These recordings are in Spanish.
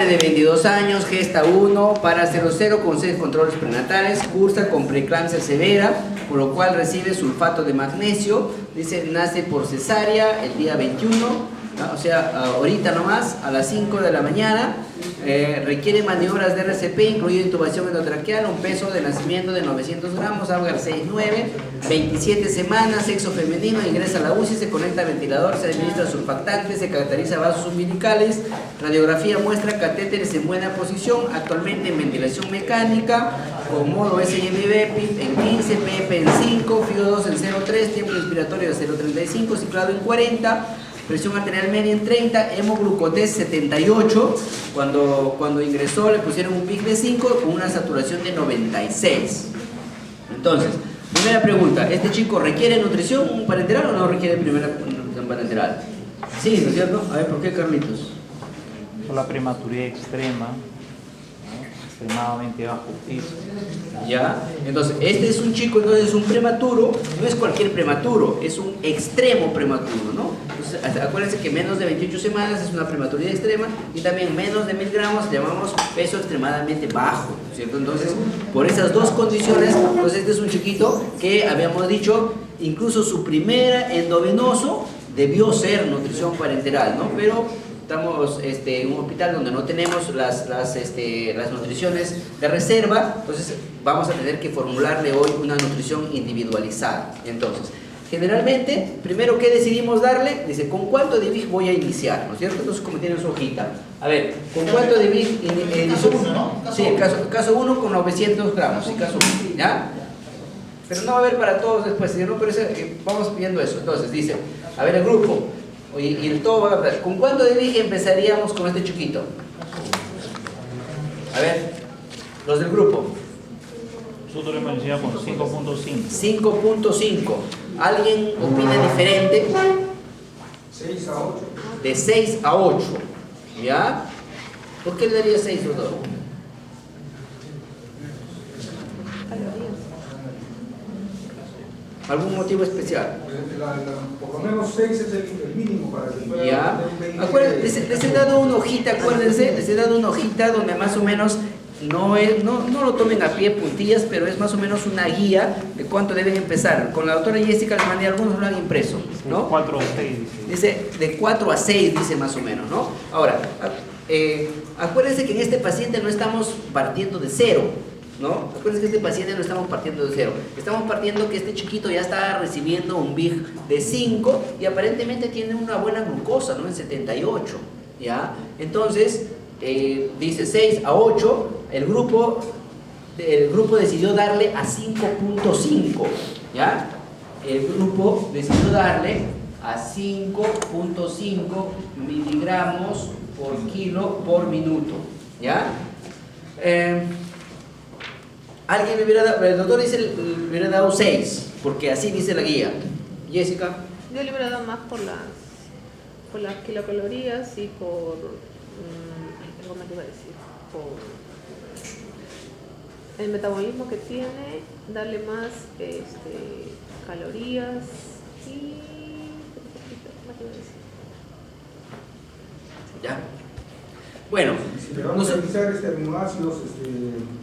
De 22 años, gesta 1, para 00 con 6 controles prenatales, cursa con preeclampsia severa, por lo cual recibe sulfato de magnesio. Dice, nace por cesárea el día 21, o sea, ahorita nomás, a las 5 de la mañana. Requiere maniobras de RCP, incluido intubación endotraqueal, un peso de nacimiento de 900 gramos, Apgar 6,9, 27 semanas, sexo femenino, ingresa a la UCI, se conecta al ventilador, se administra surfactante, se caracteriza vasos umbilicales, radiografía muestra catéteres en buena posición, actualmente en ventilación mecánica, con modo SIMB en 15, PP en 5, FIO2 en 0,3, tiempo inspiratorio de 0,35, ciclado en 40, presión arterial media en 30, hemoglucotés 78, cuando ingresó le pusieron un PIC de 5 con una saturación de 96. Entonces, primera pregunta, ¿este chico requiere nutrición parenteral o no requiere primera nutrición parenteral? Sí, ¿no es cierto? A ver, ¿por qué, Carlitos? Por la prematuridad extrema, ¿no? Extremadamente bajo peso. Ya, entonces este es un chico, entonces es un prematuro, no es cualquier prematuro, es un extremo prematuro, ¿no? Entonces, acuérdense que menos de 28 semanas es una prematuridad extrema y también menos de 1000 gramos llamamos peso extremadamente bajo, ¿cierto? Entonces, por esas dos condiciones, pues este es un chiquito que habíamos dicho, incluso su primera endovenoso debió ser nutrición parenteral, ¿no? Pero estamos en un hospital donde no tenemos las nutriciones de reserva, entonces vamos a tener que formularle hoy una nutrición individualizada. Entonces, generalmente, primero, ¿qué decidimos darle? Dice, ¿con cuánto de BIG voy a iniciar? ¿No es cierto? Entonces, como tienen su hojita. A ver, ¿con cuánto de BIG inició? Sí, caso 1 con 900 gramos, sí, caso 1, ¿ya? Pero no va a haber para todos después, ¿no? Pero vamos viendo eso. Entonces, dice, a ver, el grupo. Y el todo va a ver. ¿Con cuánto de BIG empezaríamos con este chiquito? A ver, los del grupo. Nosotros hemos iniciado con 5.5. 5.5. ¿Alguien opina diferente? 6 a 8. De 6 a 8. ¿Ya? ¿Por qué le daría 6 o 2? ¿Algún motivo especial? Por lo menos 6 es el mínimo para que pueda. Ya. Acuérdense, les he dado una hojita, acuérdense, les he dado una hojita donde más o menos no lo tomen a pie puntillas, pero es más o menos una guía de cuánto deben empezar. Con la doctora Jessica les mandé, algunos lo han impreso, ¿no? 4 a 6. Dice de 4 a 6, dice más o menos, ¿no? Ahora, acuérdense que en este paciente no estamos partiendo de cero, ¿no? Acuérdense que este paciente no estamos partiendo de cero. Estamos partiendo que este chiquito ya está recibiendo un BIG de 5 y aparentemente tiene una buena glucosa, ¿no? En 78, ¿ya? Entonces, dice 6 a 8, el grupo decidió darle a 5.5, ¿ya? El grupo decidió darle a 5.5 miligramos por kilo por minuto, ¿ya? Alguien me hubiera dado, el doctor dice le hubiera dado 6, porque así dice la guía. Jessica. Yo le hubiera dado más por las kilocalorías y por, ¿cómo te iba a decir? Por el metabolismo que tiene, darle más calorías y, ¿cómo te iba a decir? ¿Ya? Bueno, Si le vamos a utilizar aminoácidos,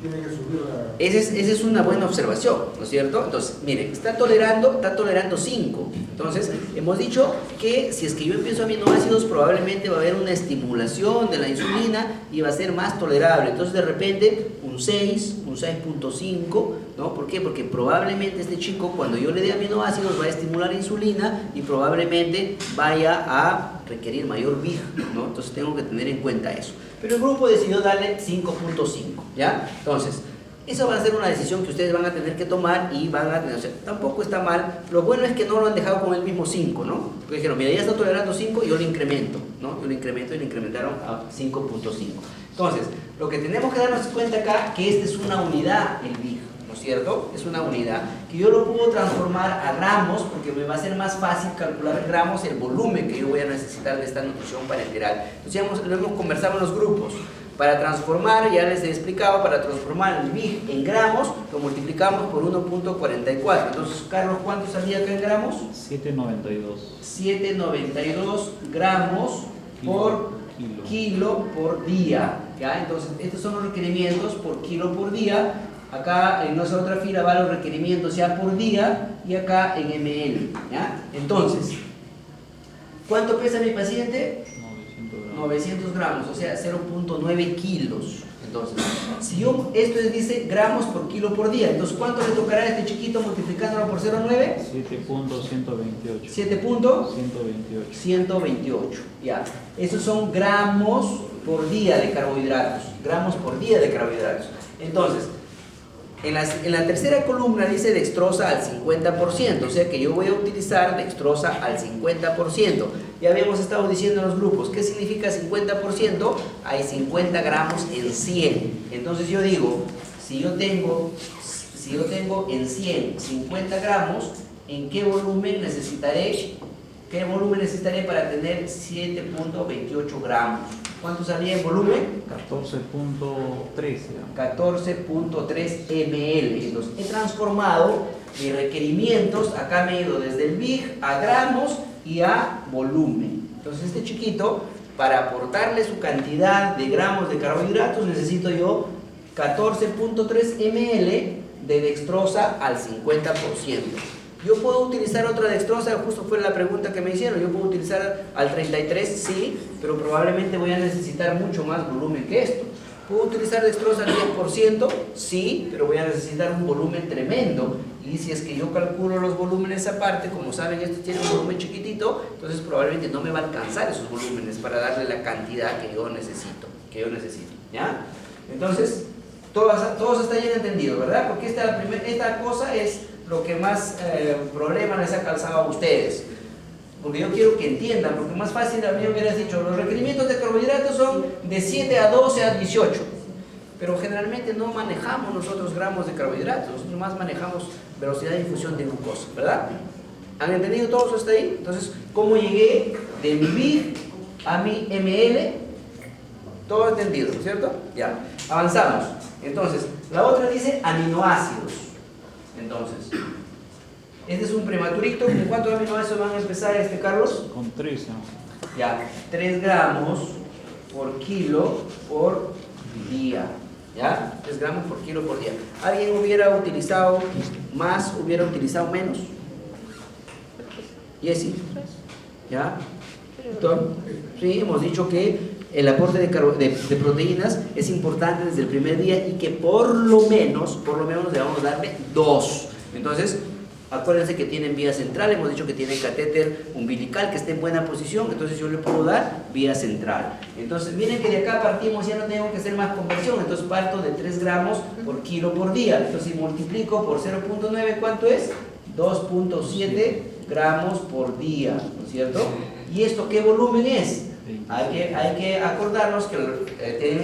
tiene que subir la. esa es una buena observación, ¿no es cierto? Entonces, miren, está tolerando 5. Entonces, hemos dicho que si es que yo empiezo aminoácidos, probablemente va a haber una estimulación de la insulina y va a ser más tolerable. Entonces, de repente, un 6, un 6.5, ¿no? ¿Por qué? Porque probablemente este chico, cuando yo le dé aminoácidos, va a estimular insulina y probablemente vaya a requerir mayor BIG, ¿no? Entonces, tengo que tener en cuenta eso. Pero el grupo decidió darle 5.5, ¿ya? Entonces, eso va a ser una decisión que ustedes van a tener que tomar y van a tener, o sea, tampoco está mal. Lo bueno es que no lo han dejado con el mismo 5, ¿no? Porque dijeron, mira, ya está tolerando 5, yo le incremento, ¿no? Yo le incremento y le incrementaron a 5.5. Entonces, lo que tenemos que darnos cuenta acá, que esta es una unidad, el BIG, ¿no es cierto? Es una unidad, que yo lo puedo transformar a gramos, porque me va a ser más fácil calcular en gramos el volumen que yo voy a necesitar de esta nutrición parenteral. Entonces, lo hemos conversado en los grupos. Para transformar, ya les he explicado, para transformar el BIG en gramos, lo multiplicamos por 1.44. Entonces, Carlos, ¿cuánto salía acá en gramos? 7.92. 7.92 gramos por kilo por día, ¿ya? Entonces, estos son los requerimientos por kilo por día. Acá en nuestra otra fila van los requerimientos ya por día y acá en ml, ¿ya? Entonces, ¿cuánto pesa mi paciente? 900 gramos, o sea, 0.9 kilos. Entonces, si yo, esto dice gramos por kilo por día, entonces ¿cuánto le tocará a este chiquito multiplicándolo por 0.9? 7.128. 7.128, ya. Esos son gramos por día de carbohidratos, gramos por día de carbohidratos. Entonces, en la tercera columna dice dextrosa al 50%, o sea que yo voy a utilizar dextrosa al 50%. Ya habíamos estado diciendo en los grupos, ¿qué significa 50%? Hay 50 gramos en 100. Entonces yo digo, si yo tengo en 100 50 gramos, ¿en qué volumen necesitaré? ¿Qué volumen necesitaré para tener 7.28 gramos? ¿Cuánto salía en volumen? 14.13. 14.3 ml. Entonces he transformado mis requerimientos, acá me he ido desde el BIG a gramos y a volumen. Entonces este chiquito, para aportarle su cantidad de gramos de carbohidratos, necesito yo 14.3 ml de dextrosa al 50%. Yo puedo utilizar otra dextrosa, justo fue la pregunta que me hicieron. Yo puedo utilizar al 33, sí, pero probablemente voy a necesitar mucho más volumen que esto. ¿Puedo utilizar dextrosa al 10%? Sí, pero voy a necesitar un volumen tremendo. Y si es que yo calculo los volúmenes aparte, como saben, esto tiene un volumen chiquitito, entonces probablemente no me va a alcanzar esos volúmenes para darle la cantidad que yo necesito. ¿Ya? Entonces, todos está bien entendido, ¿verdad? Porque esta cosa es lo que más problemas les ha causado a ustedes. Porque yo quiero que entiendan, porque más fácil a mí me hubieras dicho, los requerimientos de carbohidratos son de 7 a 12 a 18. Pero generalmente no manejamos nosotros gramos de carbohidratos, nosotros más manejamos velocidad de difusión de glucosa, ¿verdad? ¿Han entendido todos hasta ahí? Entonces, ¿cómo llegué de mi BIG a mi ml? Todo entendido, ¿cierto? Ya, avanzamos. Entonces, la otra dice aminoácidos. Entonces, este es un prematurito. ¿Con cuántos aminoácidos van a empezar, Carlos? Con 13. Ya, 3 gramos por kilo por día. ¿Ya? 3 gramos por kilo por día. ¿Alguien hubiera utilizado más, hubiera utilizado menos? Jessy. ¿Ya? Entonces, sí, hemos dicho que el aporte de proteínas es importante desde el primer día y que por lo menos debemos darle 2. Entonces, acuérdense que tienen vía central, hemos dicho que tiene catéter umbilical que esté en buena posición, entonces yo le puedo dar vía central. Entonces, miren que de acá partimos, ya no tengo que hacer más conversión, entonces parto de 3 gramos por kilo por día. Entonces, si multiplico por 0.9, ¿cuánto es? 2.7 gramos por día, ¿no es cierto? ¿Y esto qué volumen es? Hay que acordarnos que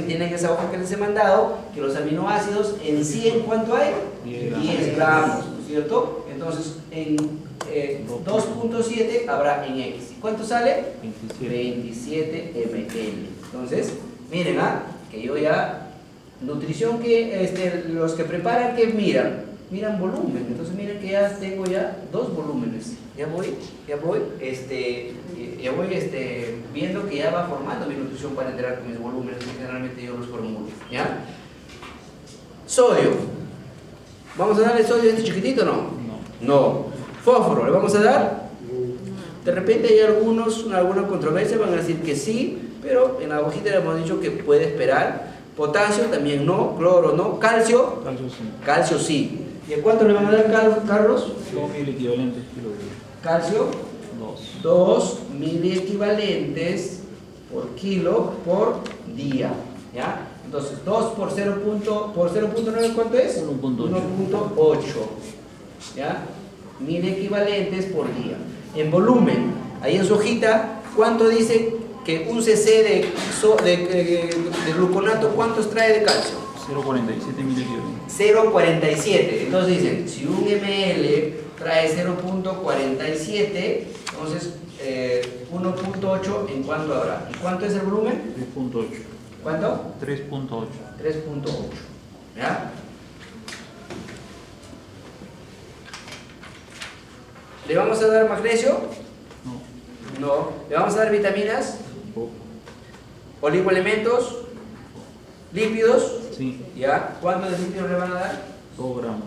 tienen esa hoja que les he mandado, que los aminoácidos en 100, ¿cuánto hay? 10 gramos, ¿no es cierto? Entonces, en 2.7 habrá en X. ¿Cuánto sale? 27 ml. Entonces, miren, que yo ya, nutrición que los que preparan, que miran volumen. Entonces, miren que ya tengo ya 2 volúmenes. Ya voy viendo que ya va formando mi nutrición para enterar con mis volúmenes, que generalmente yo los formulo, ¿ya? Sodio. ¿Vamos a darle sodio a este chiquitito o no? No. Fósforo, ¿le vamos a dar? De repente hay alguna controversia, van a decir que sí, pero en la hojita le hemos dicho que puede esperar. Potasio también no, cloro no, calcio. Calcio sí. ¿Y a cuánto le van a dar, Carlos? 2.000 equivalentes kilo de calcio. 2 miliequivalentes por kilo por día, ¿ya? Entonces 2 por 0.9, ¿cuánto es? 1.8, ¿ya? Miliequivalentes por día. En volumen, ahí en su hojita, ¿cuánto dice que un cc de gluconato, cuántos trae de calcio? 0.47 miliequivalentes. 0.47, entonces dicen, si un ml trae 0.47, entonces 1.8, ¿en cuánto habrá? ¿Y cuánto es el volumen? 3.8. ¿Cuánto? 3.8. 3.8. ¿Ya? ¿Le vamos a dar magnesio? No. No. ¿Le vamos a dar vitaminas? Poco. Oligoelementos, lípidos, Sí, ¿ya? ¿Cuántos de lípidos le van a dar? 2 gramos.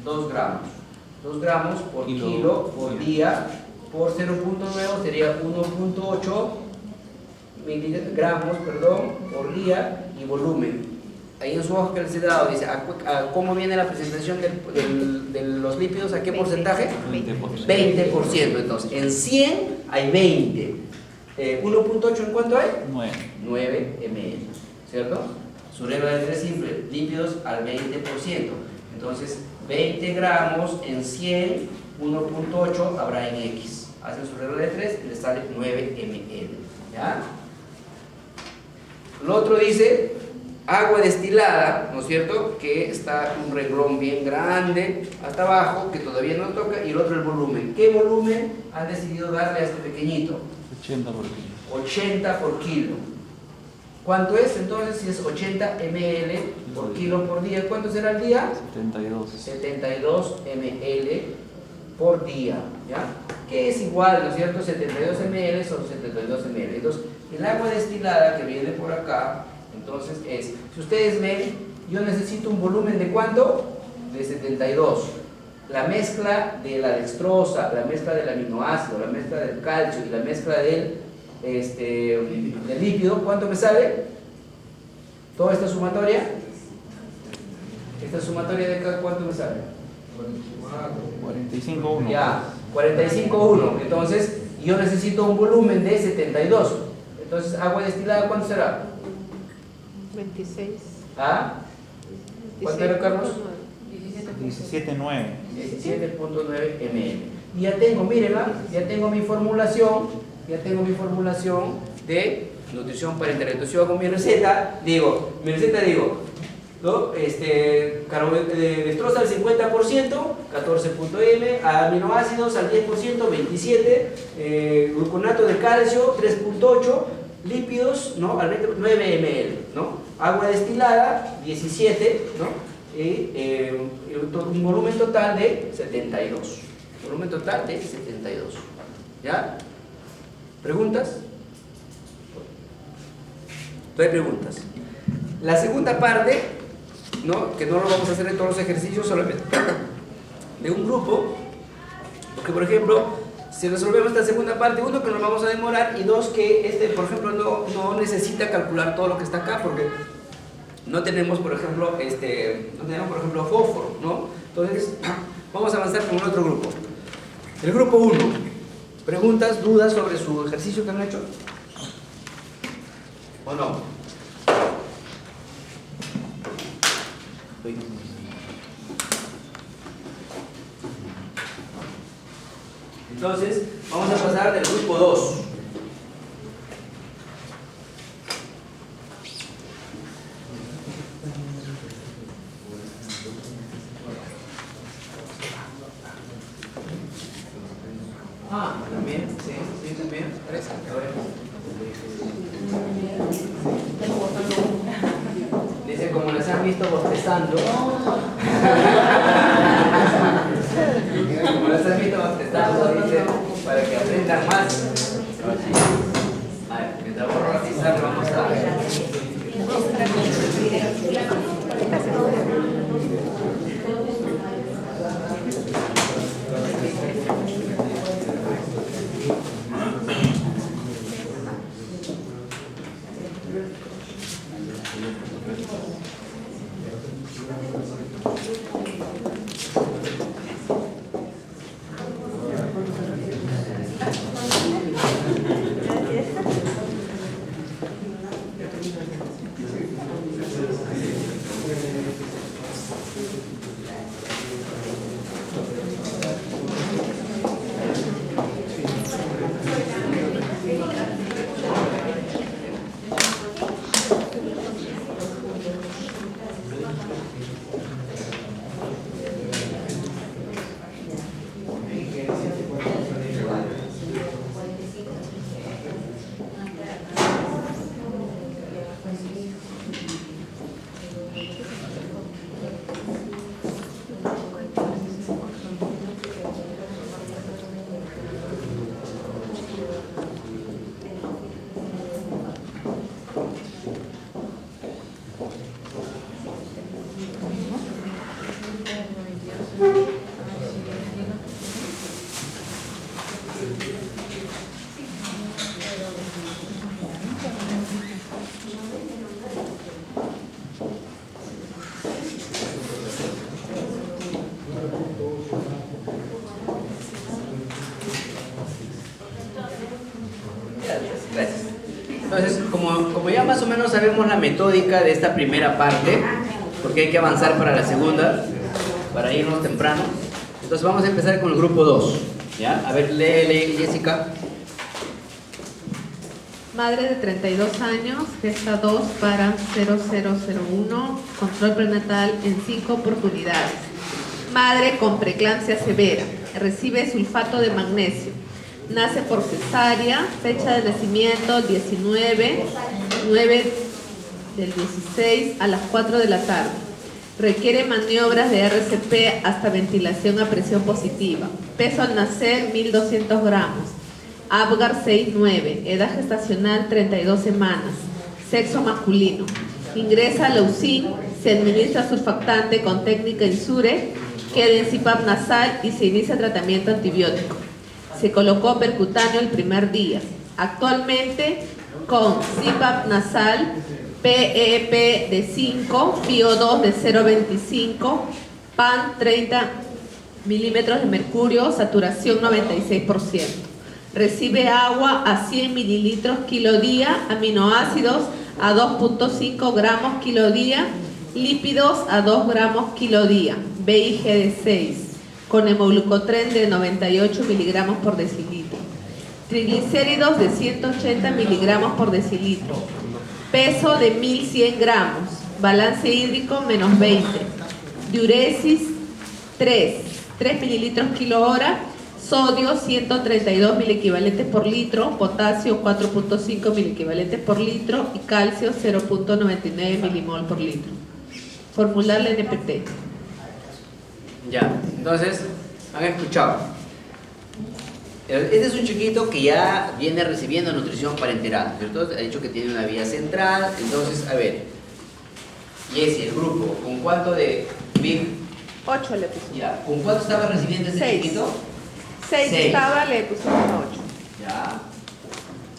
2 gramos. 2 gramos por Kilo, kilo por día por 0.9 sería 1.8 miligramos, por día y volumen. Ahí en su hoja que les he dado dice cómo viene la presentación de los lípidos, ¿a qué porcentaje? 20%. 20%. Entonces, en 100 hay 20. 1.8 ¿en cuánto hay? 9. 9 ml, ¿cierto? Su regla de 3 simple, lípidos al 20%. Entonces, 20 gramos en 100, 1.8 habrá en X. Hacen su regla de 3 y les sale 9 ml. ¿Ya? Lo otro dice agua destilada, ¿no es cierto? Que está un renglón bien grande hasta abajo, que todavía no toca, y el otro el volumen. ¿Qué volumen han decidido darle a este pequeñito? 80 por kilo. 80 por kilo. ¿Cuánto es entonces? Si es 80 ml por kilo por día, ¿cuánto será al día? 72. 72 ml por día, ¿ya? Que es igual, ¿no es cierto? 72 ml son 72 ml. Entonces, el agua destilada que viene por acá, entonces es, si ustedes ven, yo necesito un volumen de ¿cuánto? De 72. La mezcla de la dextrosa, la mezcla del aminoácido, la mezcla del calcio y la mezcla del lípido, ¿cuánto me sale? Toda esta sumatoria. Esta sumatoria de acá, ¿cuánto me sale? 45,1. Ya, 45,1. Entonces, yo necesito un volumen de 72. Entonces, agua destilada, ¿cuánto será? 26. ¿Ah? ¿Cuánto era, Carlos? 17,9. 17.9 ml. Y ya tengo, mírenla, ya tengo mi formulación de nutrición parenteral. Entonces yo hago mi receta, digo, ¿no? Dextrosa al 50%, 14.m, aminoácidos al 10%, 27, gluconato de calcio 3.8, lípidos, ¿no? Al 20, 9 ml, ¿no? Agua destilada 17, ¿no? Un volumen total de 72. Volumen total de 72. ¿Ya? ¿Preguntas? No hay preguntas. La segunda parte, ¿no? Que no lo vamos a hacer en todos los ejercicios, solamente de un grupo, porque por ejemplo, si resolvemos esta segunda parte, uno, que nos vamos a demorar, y dos, que por ejemplo no necesita calcular todo lo que está acá, porque no tenemos por ejemplo fósforo, ¿no? Entonces vamos a avanzar con el otro grupo. El grupo 1. ¿Preguntas, dudas sobre su ejercicio que han hecho? ¿O no? Entonces, vamos a pasar del grupo 2. También, sí, también. Dice, como les han visto bostezando. Como les han visto bostezando, dice, para que aprendan más. A ver, mientras voy a ratizar, vamos a ver. Entonces, como ya más o menos sabemos la metódica de esta primera parte, porque hay que avanzar para la segunda, para irnos temprano, entonces vamos a empezar con el grupo 2. ¿Ya? A ver, lee Jessica. Madre de 32 años, gesta 2 para 0001, control prenatal en 5 oportunidades. Madre con preeclampsia severa, recibe sulfato de magnesio. Nace por cesárea, fecha de nacimiento 9 del 16 a las 4 de la tarde. Requiere maniobras de RCP hasta ventilación a presión positiva. Peso al nacer 1200 gramos. Apgar 6-9, edad gestacional 32 semanas, sexo masculino. Ingresa a la UCI, se administra surfactante con técnica INSURE, queda en CPAP nasal y se inicia tratamiento antibiótico. Se colocó percutáneo el primer día. Actualmente con CPAP nasal, PEP de 5, FiO2 de 0,25, PAN 30 milímetros de mercurio, saturación 96%. Recibe agua a 100 mililitros kilo día, aminoácidos a 2.5 gramos kilo día, lípidos a 2 gramos kilo día, VIG de 6, con hemoglucotren de 98 miligramos por decilitro, triglicéridos de 180 miligramos por decilitro, peso de 1100 gramos, balance hídrico menos 20, diuresis 3 mililitros kilo hora, sodio 132 miliequivalentes por litro, potasio 4.5 miliequivalentes por litro y calcio 0.99 milimol por litro. Formular la NPT. Ya, entonces, han escuchado. Este es un chiquito que ya viene recibiendo nutrición parenteral, ¿cierto? Ha dicho que tiene una vía central. Entonces, a ver, Jessy, el grupo, ¿con cuánto de Big? 8 le pusimos. Ya, ¿con cuánto estaba recibiendo este 6. chiquito? 6 estaba, le pusimos 8. Ya.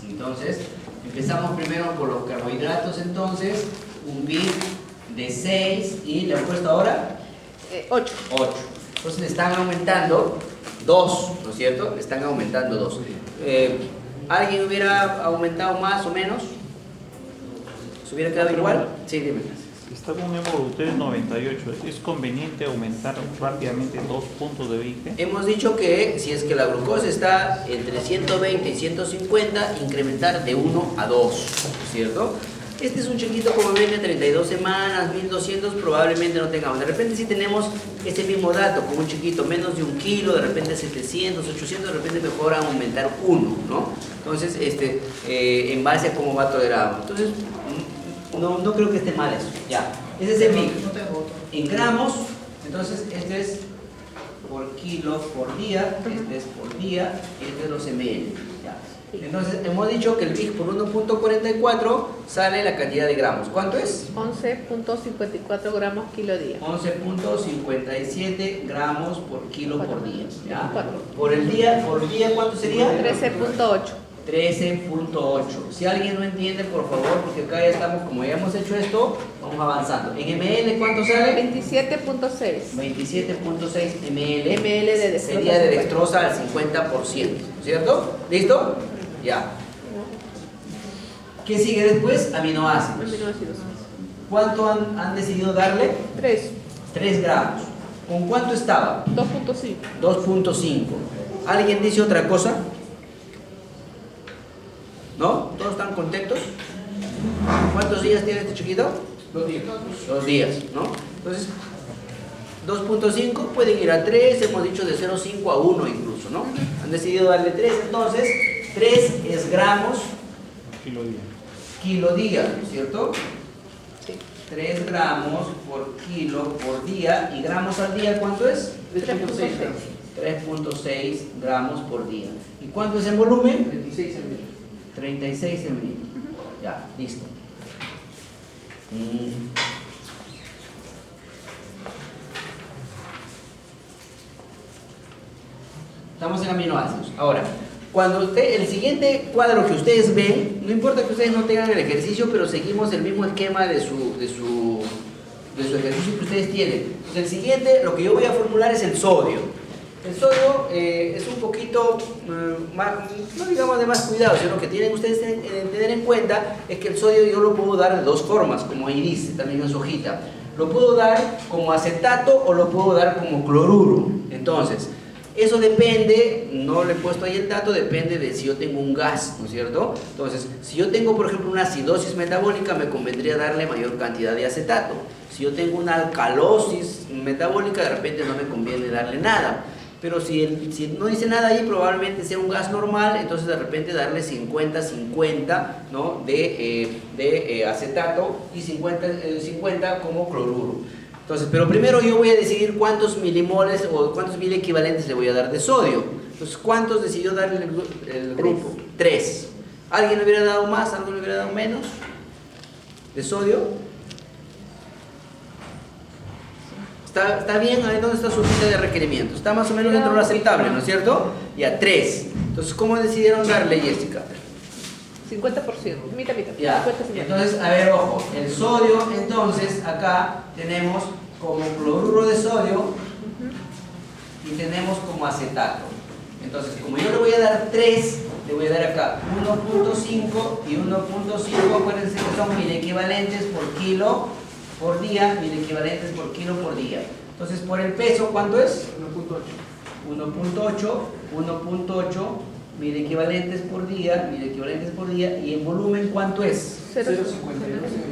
Entonces, empezamos primero por los carbohidratos, entonces, un Big de 6 y le han puesto ahora 8. 8. Entonces le están aumentando 2, ¿no es cierto? Le están aumentando 2. ¿Alguien hubiera aumentado más o menos? ¿Se hubiera quedado igual? Sí, dime. Está con hemoglucén 98. ¿Es conveniente aumentar rápidamente 2 puntos de VIG? Hemos dicho que si es que la glucosa está entre 120 y 150, incrementar de 1 a 2, ¿no es cierto? Este es un chiquito, como ven, de 32 semanas, 1200, probablemente no tengamos. De repente sí tenemos ese mismo dato, con un chiquito menos de 1 kilo, de repente 700, 800, de repente mejor aumentar 1, ¿no? Entonces, en base a cómo va tolerado. Entonces, no creo que esté mal eso. Ya, ese es el MIC. En gramos, entonces este es por kilo por día, este es por día, este es los ml. Ya. Entonces hemos dicho que el MIC por 1.44 sale la cantidad de gramos. ¿Cuánto es? 11.54 gramos kilo día. 11.57 gramos por kilo por día. ¿Ya? 4. Por día, ¿cuánto sería? 13.8. 13.8. Si alguien no entiende, por favor, porque acá ya estamos, como ya hemos hecho esto, vamos avanzando. ¿En ml cuánto sale? 27.6. 27.6 ml. ml de dextrosa. Sería de dextrosa al 50%, ¿cierto? ¿Listo? Ya. ¿Qué sigue después? Aminoácidos. Aminoácidos. ¿Cuánto han decidido darle? 3. 3 gramos. ¿Con cuánto estaba? 2.5. 2.5. ¿Alguien dice otra cosa? ¿No? ¿Todos están contentos? ¿Cuántos días tiene este chiquito? 2 días. 2 días, ¿no? Entonces, 2.5 pueden ir a 3, hemos dicho de 0.5 a 1 incluso, ¿no? Han decidido darle 3, entonces 3 es gramos kilo día, ¿no es cierto? Sí. 3 gramos por kilo por día, y gramos al día, ¿cuánto es? 3.6. 3.6 gramos por día. ¿Y cuánto es en volumen? 26 ml. 36 ml. Ya, listo. Estamos en aminoácidos. Ahora, cuando el siguiente cuadro que ustedes ven, no importa que ustedes no tengan el ejercicio, pero seguimos el mismo esquema de su ejercicio que ustedes tienen. Entonces, el siguiente, lo que yo voy a formular es el sodio. El sodio es un poquito más, no digamos de más cuidado, sino que tienen ustedes que tener en cuenta es que el sodio yo lo puedo dar de dos formas, como ahí dice también en su hojita. Lo puedo dar como acetato o lo puedo dar como cloruro. Entonces, eso depende, no le he puesto ahí el dato, depende de si yo tengo un gas, ¿no es cierto? Entonces, si yo tengo, por ejemplo, una acidosis metabólica, me convendría darle mayor cantidad de acetato. Si yo tengo una alcalosis metabólica, de repente no me conviene darle nada. Pero si no dice nada ahí, probablemente sea un gas normal, entonces de repente darle 50-50, ¿no? de acetato y 50 como cloruro. Entonces, pero primero yo voy a decidir cuántos milimoles o cuántos miliequivalentes le voy a dar de sodio. Entonces, ¿cuántos decidió darle el grupo? 3. ¿Alguien le hubiera dado más? ¿Alguien le hubiera dado menos de sodio? ¿Está bien? Ahí dónde está su lista de requerimientos. Está más o menos dentro de lo aceptable, ¿no es cierto? Ya, 3. Entonces, ¿cómo decidieron darle, Jessica? 50%, mitad. Ya, 50-50. entonces, a ver, ojo, el sodio, entonces, acá tenemos como cloruro de sodio y tenemos como acetato. Entonces, como yo le voy a dar 3, le voy a dar acá 1.5 y 1.5, acuérdense que son miliequivalentes por kilo por día, miliequivalentes por kilo por día. Entonces, por el peso, ¿cuánto es? 1.8 miliequivalentes por día, y en volumen, ¿cuánto es? 0.52 en el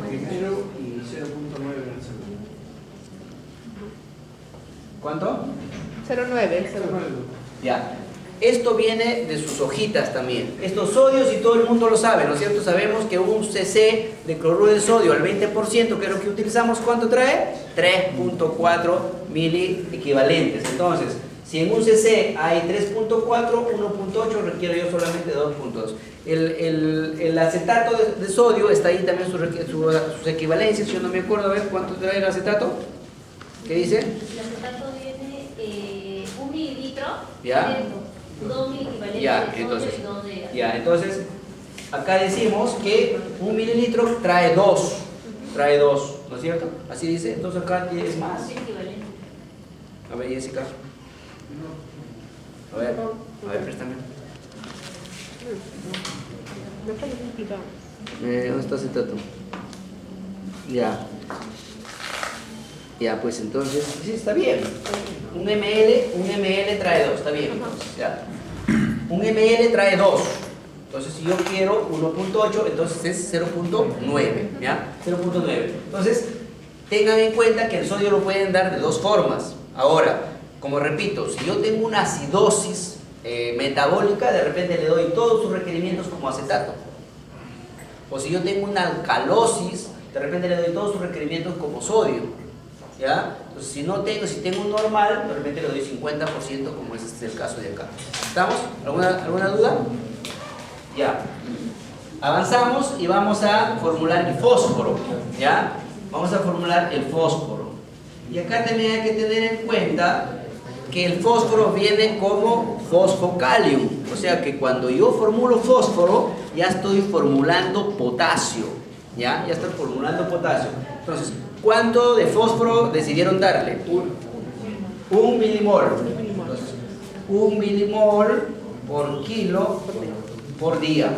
primero y 0.9 en el segundo. ¿Cuánto? 0.9 el segundo. Ya. Esto viene de sus hojitas también. Estos sodios y todo el mundo lo sabe, ¿no es cierto? Sabemos que un cc de cloruro de sodio al 20%, que es lo que utilizamos, ¿cuánto trae? 3.4 miliequivalentes. Entonces, si en un cc hay 3.4, 1.8 requiero yo solamente 2.2. El acetato de sodio está ahí también sus equivalencias. Yo no me acuerdo, a ver cuánto trae el acetato. ¿Qué dice? El acetato viene 1 mililitro. Ya. 2 miliequivalentes Ya, de sodio entonces, y 2 de ya, entonces acá decimos que 1 mililitro trae 2, ¿no es cierto? Así dice, entonces acá es más. equivalente. A ver, Jessica. A ver, préstame. ¿Dónde está acetato? Ya. Ya, pues entonces, sí, está bien. Un ml trae 2, está bien. Entonces, ya. Un ml trae 2. Entonces, si yo quiero 1.8, entonces es 0.9, ¿ya? 0.9. Entonces, tengan en cuenta que el sodio lo pueden dar de dos formas. Ahora, como repito, si yo tengo una acidosis metabólica, de repente le doy todos sus requerimientos como acetato. O si yo tengo una alcalosis, de repente le doy todos sus requerimientos como sodio. ¿Ya? Entonces, si tengo un normal, de repente le doy 50%, como es el caso de acá. ¿Estamos? ¿Alguna duda? Ya. Avanzamos y vamos a formular el fósforo. ¿Ya? Vamos a formular el fósforo. Y acá también hay que tener en cuenta que el fósforo viene como fosfocalium. O sea que cuando yo formulo fósforo, ya estoy formulando potasio. ¿Ya? Ya estoy formulando potasio. Entonces, ¿cuánto de fósforo decidieron darle? 1 milimol. Entonces, 1 milimol por kilo por día.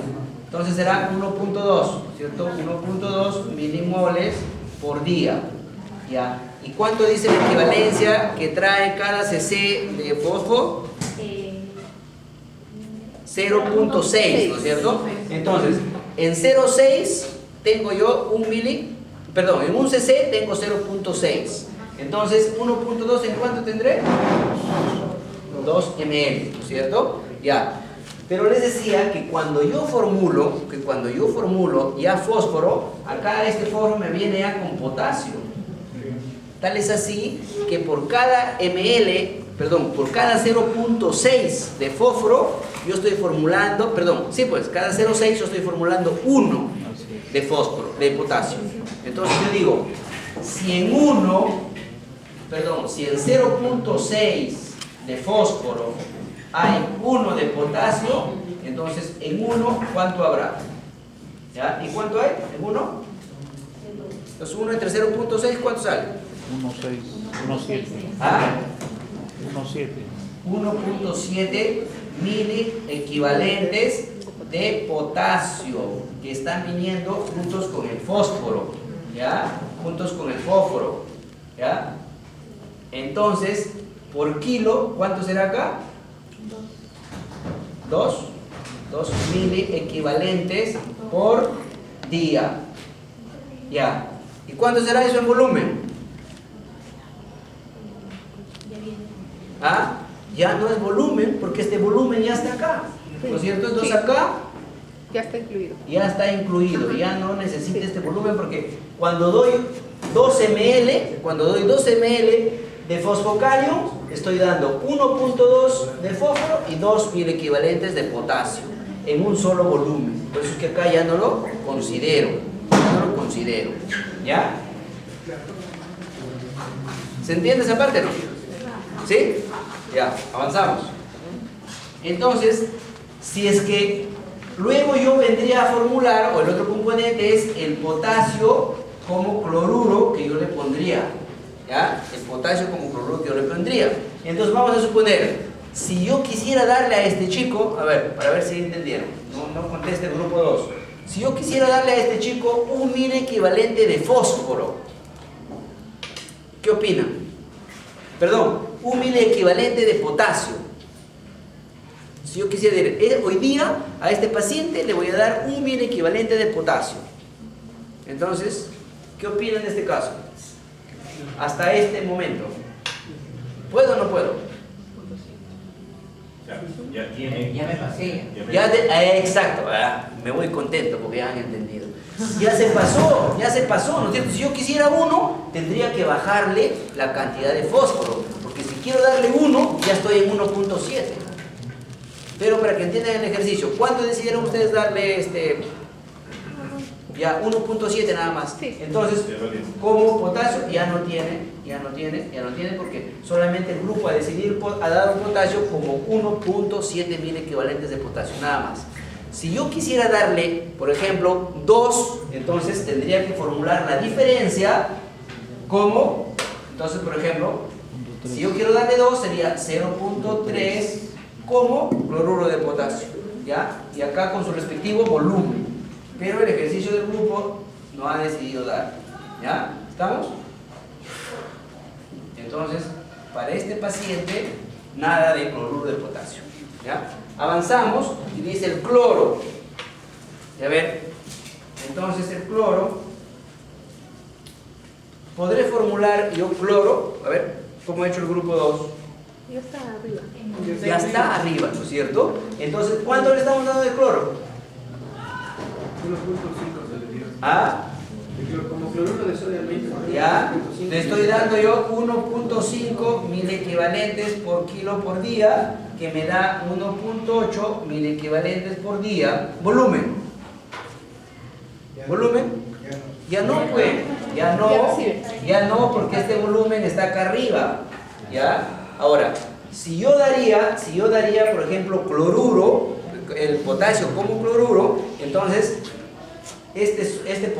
Entonces será 1.2, ¿cierto? 1.2 milimoles por día. ¿Ya? ¿Y cuánto dice la equivalencia que trae cada cc de fósforo? 0.6, ¿no es cierto? Entonces, en 0.6 tengo yo en un cc tengo 0.6. Entonces, 1.2 ¿en cuánto tendré? 2 ml, ¿no es cierto? Ya. Pero les decía que cuando yo formulo ya fósforo, acá este fósforo me viene ya con potasio. Tal es así que por cada por cada 0.6 de fósforo, yo estoy formulando, cada 0.6 yo estoy formulando 1 de fósforo, de potasio. Entonces yo digo, si en 0.6 de fósforo hay 1 de potasio, entonces en 1, ¿cuánto habrá? ¿Ya? ¿Y cuánto hay en 1? Entonces 1 entre 0.6, ¿cuánto sale? 1.6, 1.7. ¿Ah? 1.7. 1.7 mili equivalentes de potasio que están viniendo juntos con el fósforo, ¿ya? Juntos con el fósforo, ¿ya? Entonces, por kilo, ¿cuánto será acá? 2 mili equivalentes por día, ¿ya? ¿Y cuánto será eso en volumen? ¿Ah? Ya no es volumen, porque este volumen ya está acá, ¿no es cierto? Entonces acá Ya está incluido. ya está incluido, ya no necesita este volumen, porque cuando doy 2 ml, de fosfocalio, estoy dando 1.2 de fósforo y 2 mil equivalentes de potasio en un solo volumen. Por eso es que acá ya no lo considero, ¿ya? ¿Se entiende esa parte, no? ¿Sí? Ya, avanzamos. Entonces, si es que luego yo vendría a formular, o el otro componente es el potasio como cloruro que yo le pondría, ¿ya? El potasio como cloruro que yo le pondría. Entonces vamos a suponer, si yo quisiera darle a este chico, a ver, para ver si entendieron, no conteste el grupo 2. Si yo quisiera darle a este chico un mil equivalente de fósforo, ¿qué opinan? Perdón, un mil equivalente de potasio. Si yo quisiera decir, hoy día a este paciente le voy a dar un mil equivalente de potasio. Entonces, ¿qué opinan en este caso? Hasta este momento. ¿Puedo o no puedo? Ya me pasé. Exacto, me voy contento porque ya han entendido. Ya se pasó, ¿no es cierto? Si yo quisiera uno, tendría que bajarle la cantidad de fósforo, porque si quiero darle uno, ya estoy en 1.7. Pero para que entiendan el ejercicio, ¿cuánto decidieron ustedes darle ya 1.7 nada más? Sí. Entonces, como potasio ya no tiene, porque solamente el grupo ha dado potasio como 1.7 mil equivalentes de potasio, nada más. Si yo quisiera darle, por ejemplo, 2, entonces tendría que formular la diferencia como, entonces por ejemplo, si yo quiero darle 2 sería 0.3 como cloruro de potasio, ¿ya? Y acá con su respectivo volumen. Pero el ejercicio del grupo no ha decidido dar, ¿ya? ¿Estamos? Entonces, para este paciente, nada de cloruro de potasio, ¿ya? Avanzamos y dice el cloro. A ver, entonces el cloro, podré formular yo cloro, a ver, ¿cómo he hecho el grupo 2? Ya está arriba. Ya está arriba, ¿no es cierto? Entonces, ¿cuánto le estamos dando de cloro? 1.5 se le dio. ¿Ah? Como cloruro de sodio Ya, le estoy dando yo 1.5 mil equivalentes por kilo por día, que me da 1.8 mil equivalentes por día. Volumen. ¿Volumen? Ya no, pues. Ya no, porque este volumen está acá arriba. ¿Ya? Ahora, si yo daría, por ejemplo, cloruro, el potasio como cloruro, entonces este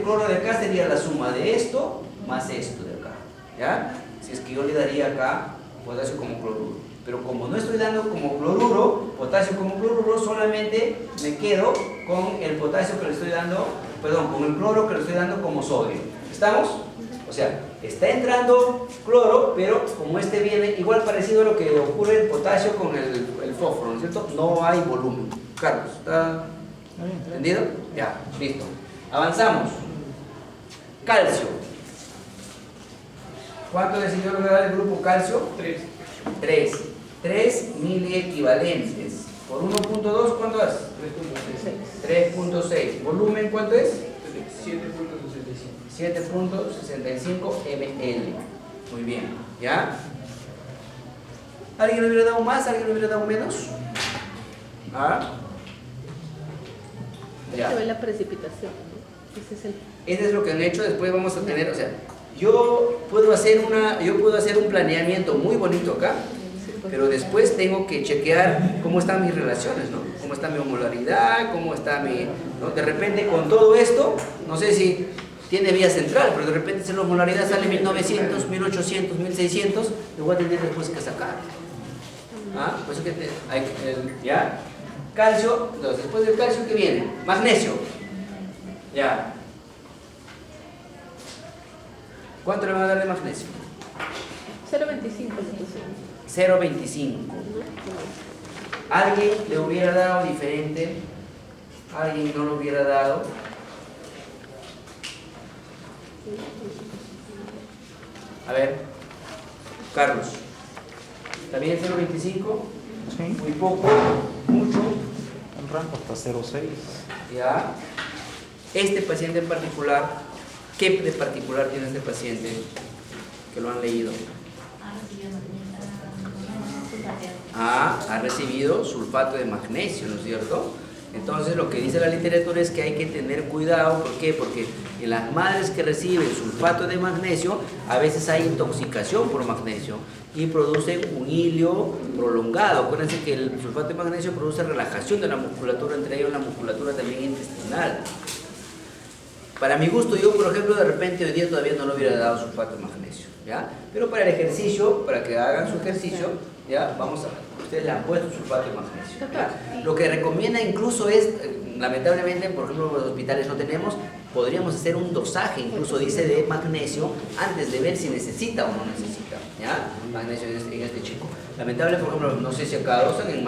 cloro de acá sería la suma de esto más esto de acá, ¿ya? Si es que yo le daría acá potasio como cloruro, pero como no estoy dando como cloruro, potasio como cloruro, solamente me quedo con el potasio que le estoy dando, perdón, con el cloro que le estoy dando como sodio. ¿Estamos? O sea, está entrando cloro, pero como este viene igual parecido a lo que ocurre el potasio con el fósforo, ¿no es cierto? No hay volumen. Carlos, ¿está entendido? Ya, listo. Avanzamos. Calcio. ¿Cuánto decidió dar el grupo calcio? 3 mil equivalentes. Por 1.2, ¿cuánto es? 3.6. ¿Volumen cuánto es? 7.65 ml. Muy bien, ¿ya? ¿Alguien le hubiera dado más? ¿Alguien le hubiera dado menos? ¿Ah? Ya. Se ve la precipitación, ¿no? Ese es lo que han hecho. Después vamos a tener, o sea, yo puedo hacer un planeamiento muy bonito acá, pero después tengo que chequear cómo están mis relaciones, ¿no? Cómo está mi homolaridad, cómo está mi, ¿no? De repente con todo esto, no sé si tiene vía central, pero de repente si la homolaridad sale 1900, 1800, 1600, lo voy a tener después que sacar. ¿Ah? Por eso que ¿ya? Calcio, entonces después del calcio, ¿qué viene? Magnesio. Ya. ¿Cuánto le van a dar de magnesio? 0.25. 0.25. ¿Alguien le hubiera dado diferente? ¿Alguien no lo hubiera dado? A ver, Carlos. ¿También 0.25? Sí, Muy poco, mucho. un rango hasta 0.6. Ya. Este paciente en particular, ¿qué de particular tiene este paciente? Que lo han leído. Ha recibido sulfato de magnesio, ¿no es cierto? Entonces lo que dice la literatura es que hay que tener cuidado. ¿Por qué? Porque en las madres que reciben sulfato de magnesio a veces hay intoxicación por magnesio y produce un hilio prolongado. Acuérdense que el sulfato de magnesio produce relajación de la musculatura, entre ellos la musculatura también intestinal. Para mi gusto, yo por ejemplo de repente hoy día todavía no le hubiera dado sulfato de magnesio, ¿ya? Pero para el ejercicio, para que hagan su ejercicio, ¿ya? Ustedes le han puesto sulfato de magnesio, ¿ya? Lo que recomienda incluso es, lamentablemente, por ejemplo, en los hospitales no tenemos, podríamos hacer un dosaje, incluso dice, de magnesio antes de ver si necesita o no necesita, ¿ya? Magnesio en este chico. Lamentable, por ejemplo, no sé si acá dosan, en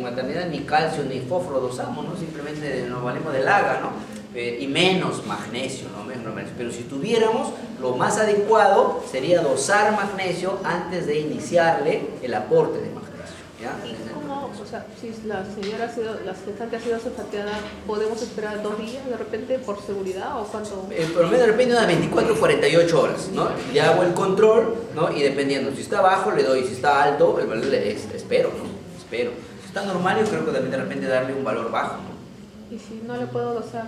maternidad ni calcio ni fósforo dosamos, ¿no? Simplemente nos valemos del AGA, ¿no? Y menos magnesio, ¿no? Menos magnesio. Pero si tuviéramos, lo más adecuado sería dosar magnesio antes de iniciarle el aporte de magnesio, ¿ya? ¿Y cómo, o sea, si la gestante ha sido sulfateada, podemos esperar 2 días de repente por seguridad o cuánto? El promedio depende de unas 24 o 48 horas, ¿no? Ya hago el control, ¿no? Y dependiendo, si está bajo le doy, si está alto, el valor espero, ¿no? Espero. Si está normal, yo creo que también de repente darle un valor bajo, ¿no? ¿Y si no le puedo dosar?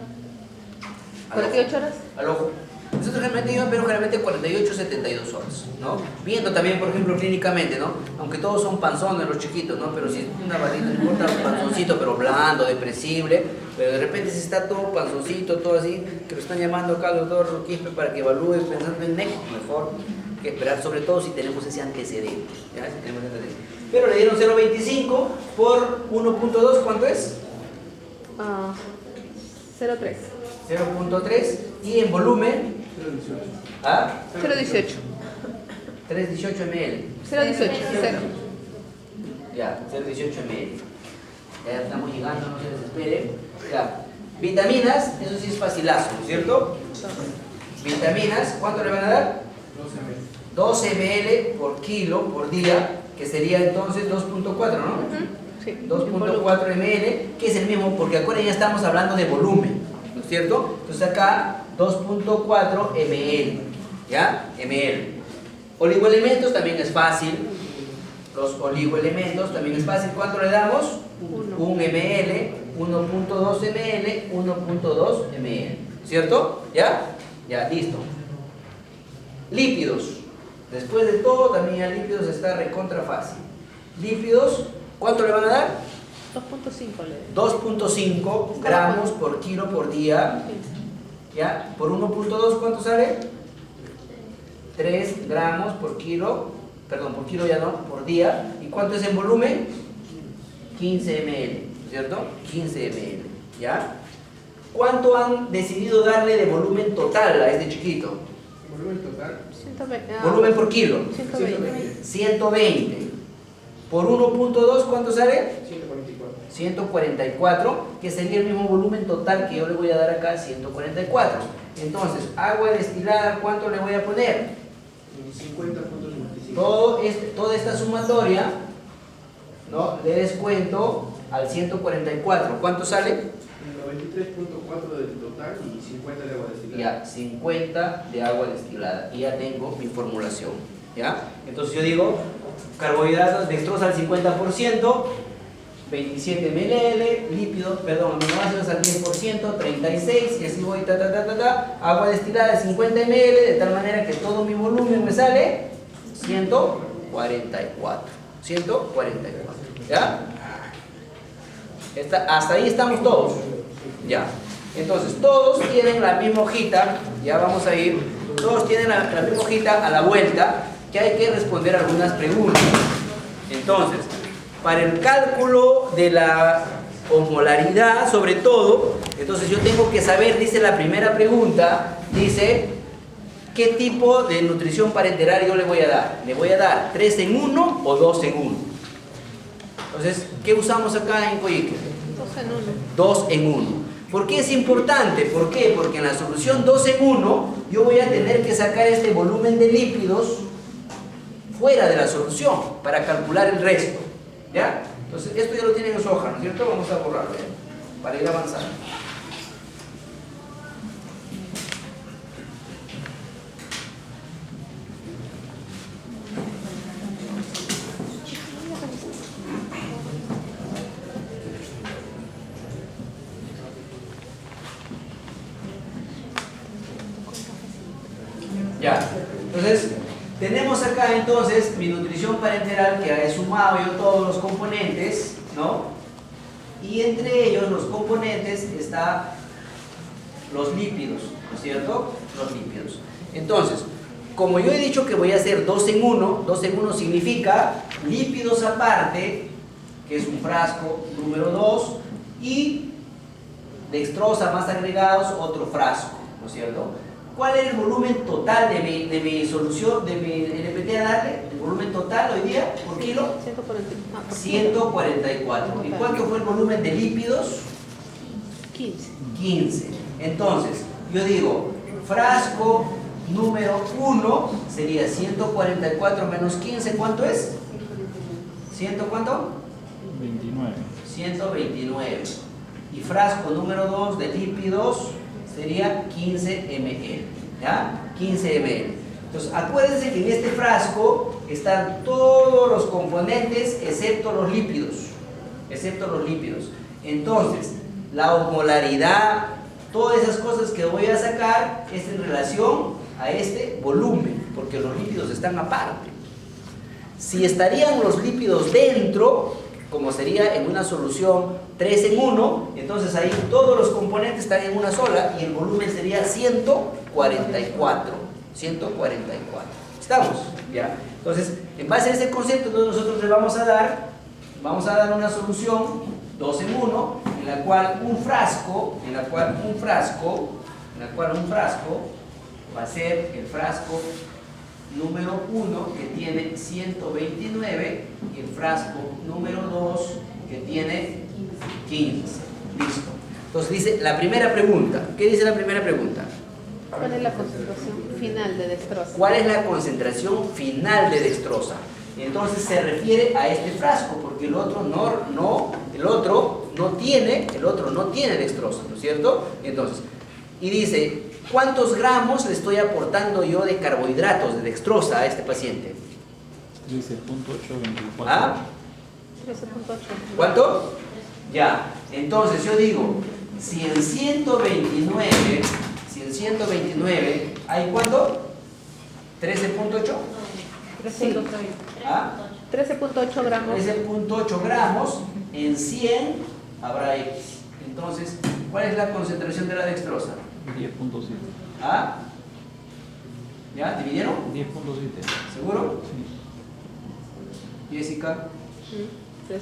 Al ojo. ¿48 horas? Al ojo. Nosotros generalmente yo espero generalmente 48 o 72 horas, ¿no? Viendo también, por ejemplo, clínicamente, ¿no? Aunque todos son panzones los chiquitos, ¿no? Pero si es una barrita, no importa, un panzoncito, pero blando, depresible, pero de repente si está todo panzoncito, todo así, que lo están llamando acá al doctor Quispe para que evalúe pensando en NEC, mejor que esperar, sobre todo si tenemos ese antecedente, ¿ya? Si tenemos ese antecedente. Pero le dieron 0.25 por 1.2, ¿cuánto es? 0.3. 0.3 y en volumen 0.18. ¿ah? 0.18. 318 ml. 0.18. 0. Ya, 0.18 ml. Ya estamos llegando, no se desesperen. Ya. Vitaminas, eso sí es facilazo, ¿no es cierto? Vitaminas, ¿cuánto le van a dar? 12 ml por kilo por día, que sería entonces 2.4, ¿no? Sí. 2.4 ml, que es el mismo, porque acuérdense, ya estamos hablando de volumen, ¿no es cierto? Entonces acá 2.4 ml, ¿ya? ml. Oligoelementos también es fácil. Los oligoelementos también es fácil. ¿Cuánto le damos? 1 ml, 1.2 ml, 1.2 ml, ¿cierto? ¿Ya? Ya, listo. Lípidos. Después de todo, también a lípidos está recontra fácil. Lípidos, ¿cuánto le van a dar? 2.5 gramos por kilo por día. ¿Ya? Por 1.2, ¿cuánto sale? 3 gramos por kilo, perdón, por kilo ya no, por día. ¿Y cuánto es en volumen? 15 ml, ¿cierto? 15 ml, ¿ya? ¿Cuánto han decidido darle de volumen total a este chiquito? Volumen total. 120. Volumen por kilo. 120. 120. Por 1.2, ¿cuánto sale? 144. 144, que sería el mismo volumen total que yo le voy a dar acá, 144. Entonces, agua destilada, ¿cuánto le voy a poner? 50.55. Toda esta sumatoria, ¿no? Le descuento al 144. ¿Cuánto sale? 93.4 del total y 50 de agua destilada. Ya, 50 de agua destilada. Y ya tengo mi formulación, ¿ya? Entonces yo digo, carbohidratos, dextrosa al 50%, 27 ml, lípidos, perdón, aminoácidos al 10%, 36, y así voy, agua destilada 50 ml, de tal manera que todo mi volumen me sale 144, 144, ¿ya? Hasta ahí estamos todos, ya. Entonces, todos tienen la misma hojita, ya vamos a ir, todos tienen la misma hojita a la vuelta, que hay que responder algunas preguntas. Entonces, para el cálculo de la osmolaridad, sobre todo, entonces yo tengo que saber, dice la primera pregunta, dice, ¿qué tipo de nutrición parenteral yo le voy a dar? ¿Le voy a dar 3 en 1 o 2 en 1? Entonces, ¿qué usamos acá en Coyique? 2 en 1. 2 en 1. ¿Por qué es importante? ¿Por qué? Porque en la solución 2 en 1 yo voy a tener que sacar este volumen de lípidos fuera de la solución para calcular el resto. ¿Ya? Entonces, esto ya lo tienen en su hoja, ¿no es cierto? Vamos a borrarlo, ¿ya? Para ir avanzando. Ya, entonces tenemos acá entonces mi nutrición parenteral que he sumado yo todos los componentes, ¿no? Y entre ellos los componentes están los lípidos, ¿no es cierto? Los lípidos. Entonces, como yo he dicho que voy a hacer 2 en 1, 2 en 1 significa lípidos aparte, que es un frasco número 2, y dextrosa más agregados, otro frasco, ¿no es cierto? ¿Cuál es el volumen total de mi solución, de mi LPT a darle? El volumen total hoy día por kilo, 144. ¿Y cuánto fue el volumen de lípidos? 15. 15. Entonces, yo digo, frasco número 1 sería 144 menos 15, ¿cuánto es? ¿100 cuánto? 29. 129. Y frasco número 2 de lípidos sería 15 ml, ¿ya? 15 ml. Entonces, acuérdense que en este frasco están todos los componentes excepto los lípidos. Excepto los lípidos. Entonces, la osmolaridad, todas esas cosas que voy a sacar es en relación a este volumen, porque los lípidos están aparte. Si estarían los lípidos dentro, como sería en una solución 3 en 1, entonces ahí todos los componentes están en una sola y el volumen sería 144. 144. ¿Estamos? Ya. Entonces, en base a ese concepto, entonces nosotros le vamos a dar una solución 2 en 1, en la cual un frasco va a ser el frasco número 1 que tiene 129 y el frasco número 2 que tiene 15. Listo. Entonces dice la primera pregunta. ¿Qué dice la primera pregunta? ¿Cuál es la concentración final de dextrosa? ¿Cuál es la concentración final de dextrosa? Entonces se refiere a este frasco porque el otro no tiene dextrosa, ¿no es cierto? Entonces, y dice, ¿cuántos gramos le estoy aportando yo de carbohidratos, de dextrosa a este paciente? 13.824. ¿Ah? 13.8. ¿Cuánto? Ya, entonces yo digo, si en 129 hay ¿cuánto? 13.8. Sí. ¿Ah? 13.8 gramos. 13.8 gramos en 100 habrá X. Entonces, ¿cuál es la concentración de la dextrosa? 10.7. ¿Ah? ¿Ya? ¿Dividieron? 10.7. ¿Seguro? Sí. Jessica. 13.8.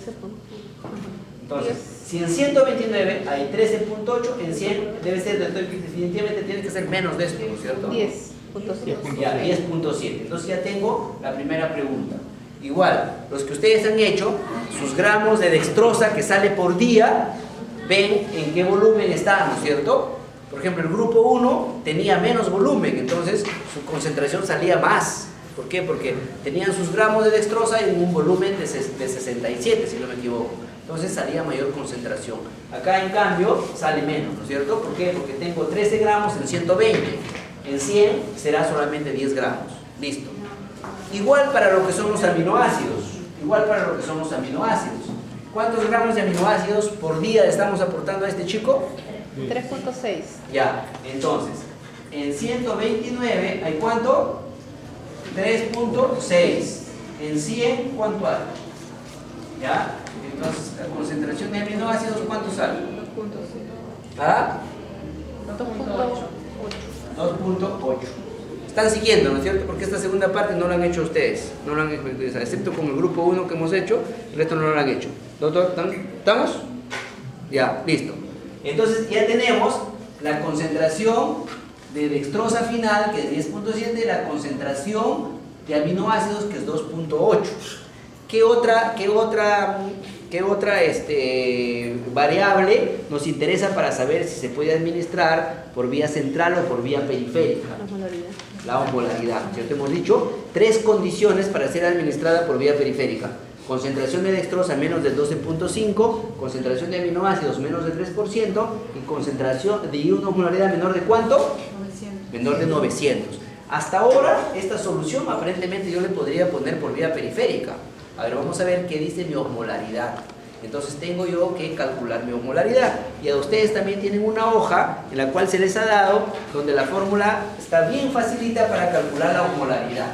Entonces, si en 129 hay 13.8, en 100 debe ser, definitivamente tiene que ser menos de esto, ¿no es cierto? 10.7. Ya, 10.7. Entonces ya tengo la primera pregunta. Igual, los que ustedes han hecho, sus gramos de dextrosa que sale por día, ven en qué volumen está, ¿no es cierto? Por ejemplo, el grupo 1 tenía menos volumen, entonces su concentración salía más. ¿Por qué? Porque tenían sus gramos de dextrosa en un volumen de 67, si no me equivoco. Entonces salía mayor concentración. Acá, en cambio, sale menos, ¿no es cierto? ¿Por qué? Porque tengo 13 gramos en 120. En 100 será solamente 10 gramos. Listo. Igual para lo que son los aminoácidos. ¿Cuántos gramos de aminoácidos por día estamos aportando a este chico? 3.6. Ya, entonces, en 129 hay ¿cuánto? 3.6. En 100, ¿cuánto hay? ¿Ya? Entonces, la concentración de aminoácidos, ¿cuánto sale? 2.6. ¿Ah? 2.8. 2.8. Están siguiendo, ¿no es cierto? Porque esta segunda parte no la han hecho ustedes, no la han hecho ustedes, excepto con el grupo 1 que hemos hecho, el resto no lo han hecho. Doctor, ¿estamos? Ya, listo. Entonces ya tenemos la concentración de dextrosa final, que es 10.7, y la concentración de aminoácidos, que es 2.8. ¿Qué otra variable nos interesa para saber si se puede administrar por vía central o por vía periférica? La osmolaridad, ¿cierto? Hemos dicho 3 condiciones para ser administrada por vía periférica: concentración de dextrosa menos del 12.5, concentración de aminoácidos menos del 3% y concentración de una osmolaridad menor de ¿cuánto? 900. Menor de 900. Hasta ahora, esta solución aparentemente yo le podría poner por vía periférica. A ver, vamos a ver qué dice mi osmolaridad. Entonces tengo yo que calcular mi osmolaridad. Y a ustedes también tienen una hoja en la cual se les ha dado, donde la fórmula está bien facilita para calcular la osmolaridad.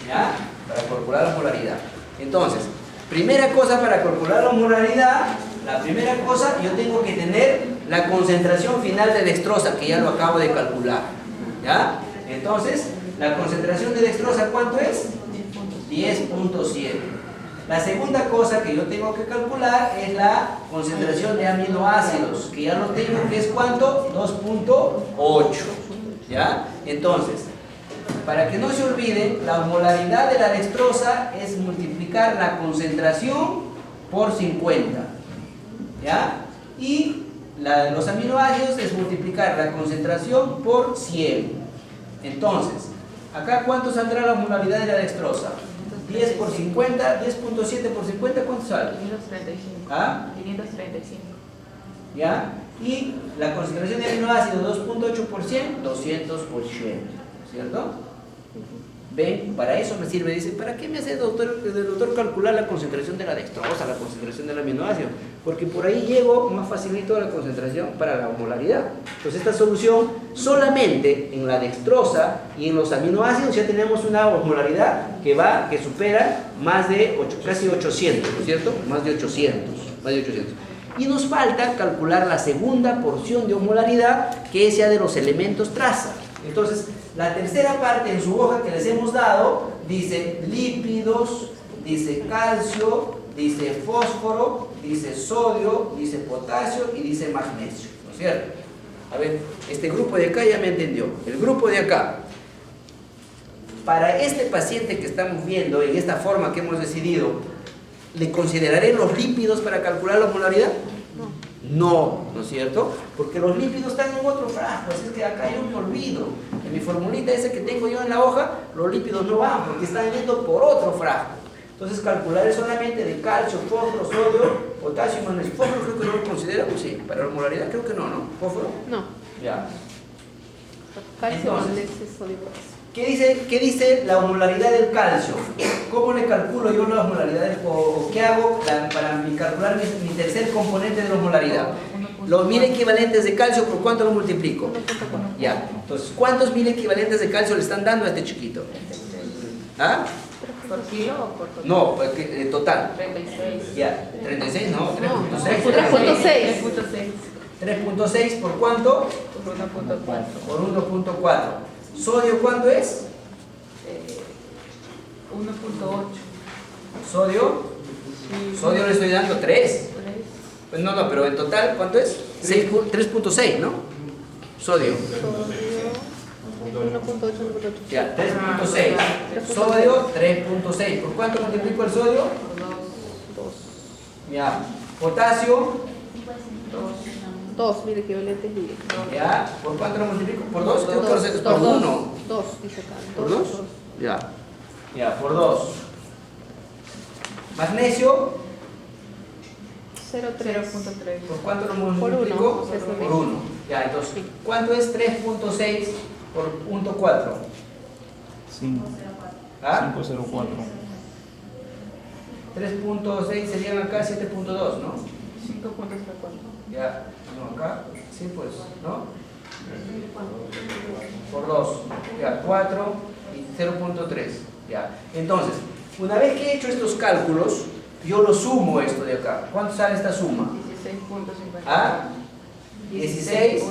¿Ya? Para calcular la osmolaridad. Entonces, primera cosa para calcular la osmolaridad, la primera cosa, yo tengo que tener la concentración final de dextrosa, que ya lo acabo de calcular. ¿Ya? Entonces, la concentración de dextrosa, ¿cuánto es? 10.7. La segunda cosa que yo tengo que calcular es la concentración de aminoácidos, que ya lo tengo, que es ¿cuánto? 2.8. ¿Ya? Entonces, para que no se olvide, la osmolaridad de la dextrosa es multiplicar la concentración por 50. ¿Ya? Y la de los aminoácidos es multiplicar la concentración por 100. Entonces, acá ¿cuánto saldrá la osmolaridad de la dextrosa? 10 por 50, 10.7 por 50, ¿cuánto sale? 535. ¿Ah? 535. ¿Ya? Y la concentración de aminoácidos 2.8 por 100, 280, ¿cierto? ¿Ven? Para eso me sirve. Dice, ¿para qué me hace el doctor calcular la concentración de la dextrosa, la concentración del aminoácido? Porque por ahí llego más facilito a la concentración para la osmolaridad. Entonces esta solución, solamente en la dextrosa y en los aminoácidos ya tenemos una osmolaridad que supera más de casi 800, ¿no es cierto? Más de 800. Y nos falta calcular la segunda porción de osmolaridad, que es ya de los elementos traza. Entonces, la tercera parte en su hoja que les hemos dado dice lípidos, dice calcio, dice fósforo, dice sodio, dice potasio y dice magnesio, ¿no es cierto? A ver, este grupo de acá ya me entendió. El grupo de acá, para este paciente que estamos viendo en esta forma que hemos decidido, ¿le consideraré los lípidos para calcular la osmolaridad? No, ¿no es cierto? Porque los lípidos están en otro frasco, así es que acá yo me olvido. En mi formulita esa que tengo yo en la hoja, los lípidos no van porque están yendo por otro frasco. Entonces calcularé solamente de calcio, fósforo, sodio, potasio y magnesio. Fósforo creo que no lo considero, sí. Para la osmolaridad creo que no, ¿no? ¿Fósforo? No. Ya. Calcio, Entonces, magnesio, sodio. ¿Qué dice la osmolaridad del calcio? ¿Cómo le calculo yo la osmolaridad? ¿O qué hago para calcular mi tercer componente de la osmolaridad? Los 1000 equivalentes de calcio, ¿por cuánto lo multiplico? Ya. Entonces, ¿cuántos 1000 equivalentes de calcio le están dando a este chiquito? ¿Ah? ¿Por kilo o por total? No, total. 36. Ya. 36, no, 3.6. 3.6. 3.6 por cuánto? Por 1.4. Por 1.4. ¿Sodio cuánto es? 1.8. ¿Sodio? Sodio le estoy dando 3. Pues no, pero en total, ¿cuánto es? 3.6, ¿no? Sodio. 1.8. Ya, 3.6. Sodio, 3.6. ¿Por cuánto multiplico el sodio? Por 2. Ya. Potasio, 2, mire, equivalentes líquidos. ya. ¿Por cuánto lo multiplico? ¿Por 2? Creo que Dos, es por 1. 2, dice acá. ¿Por 2? Ya. Ya, por 2. Magnesio, 0.3. ¿por cuánto lo Por multiplico? uno, es lo Por mismo. 1. Ya, entonces, ¿cuánto es 3.6 por 0.4? ¿Ah? 504. 3.6 serían acá 7.2, ¿no? 5.04. Ya, no, acá, sí, pues, ¿no? Por 2, ya, 4 y 0.3, ya. Entonces, una vez que he hecho estos cálculos, yo lo sumo esto de acá. ¿Cuánto sale esta suma? 16.54. ¿Ah? 16. 16.54.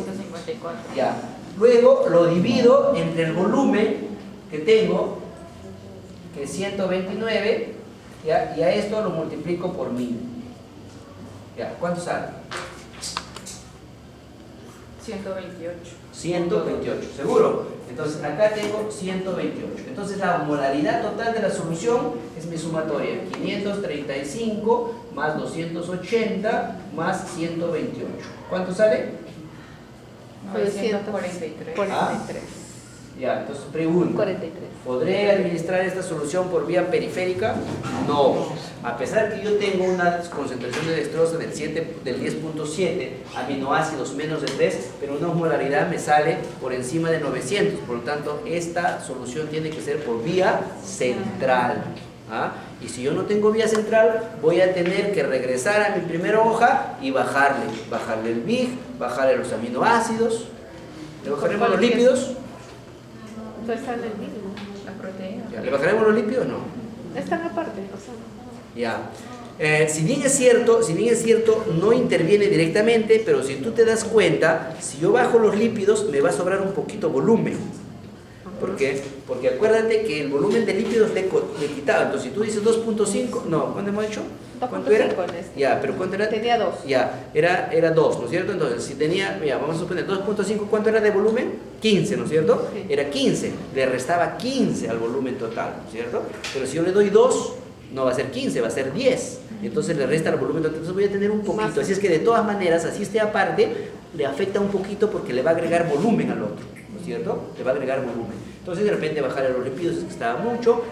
Ya. Luego lo divido entre el volumen que tengo, que es 129, ¿ya? Y a esto lo multiplico por 1000. ¿Ya? ¿Cuánto sale? 128. 128, ¿seguro? Entonces acá tengo 128. Entonces la molaridad total de la solución es mi sumatoria: 535 más 280 más 128. ¿Cuánto sale? 943. 43. Ya, entonces pregunto, 43. ¿podré administrar esta solución por vía periférica? No. A pesar que yo tengo una concentración de dextrosa del 10.7, aminoácidos menos de 3, pero una osmolaridad me sale por encima de 900. Por lo tanto, esta solución tiene que ser por vía central. ¿Ah? Y si yo no tengo vía central, voy a tener que regresar a mi primera hoja y bajarle el BIG, bajarle los aminoácidos, le bajaremos los lípidos. Entonces están en el mínimo. La proteína. ¿Ya? ¿Le bajaremos los lípidos? No. Están aparte, o sea. Ya. Si bien es cierto, no interviene directamente, pero si tú te das cuenta, si yo bajo los lípidos, me va a sobrar un poquito volumen. ¿Por qué? Porque acuérdate que el volumen de lípidos le he quitado. Entonces, si tú dices 2.5, no, ¿cuánto hemos hecho? ¿Cuánto era? 2.5 en este. Ya, pero ¿cuánto era? Tenía 2. Ya, era 2, ¿no es cierto? Entonces, si tenía, ya, vamos a suponer 2.5, ¿cuánto era de volumen? 15, ¿no es cierto? Sí. Era 15, le restaba 15 al volumen total, ¿no es cierto? Pero si yo le doy 2, no va a ser 15, va a ser 10. Entonces le resta el volumen total, entonces voy a tener un poquito. Más. Así es que de todas maneras, así esté aparte, le afecta un poquito porque le va a agregar volumen al otro, ¿no es cierto? Le va a agregar volumen. Entonces de repente bajarle los lípidos es que estaba mucho,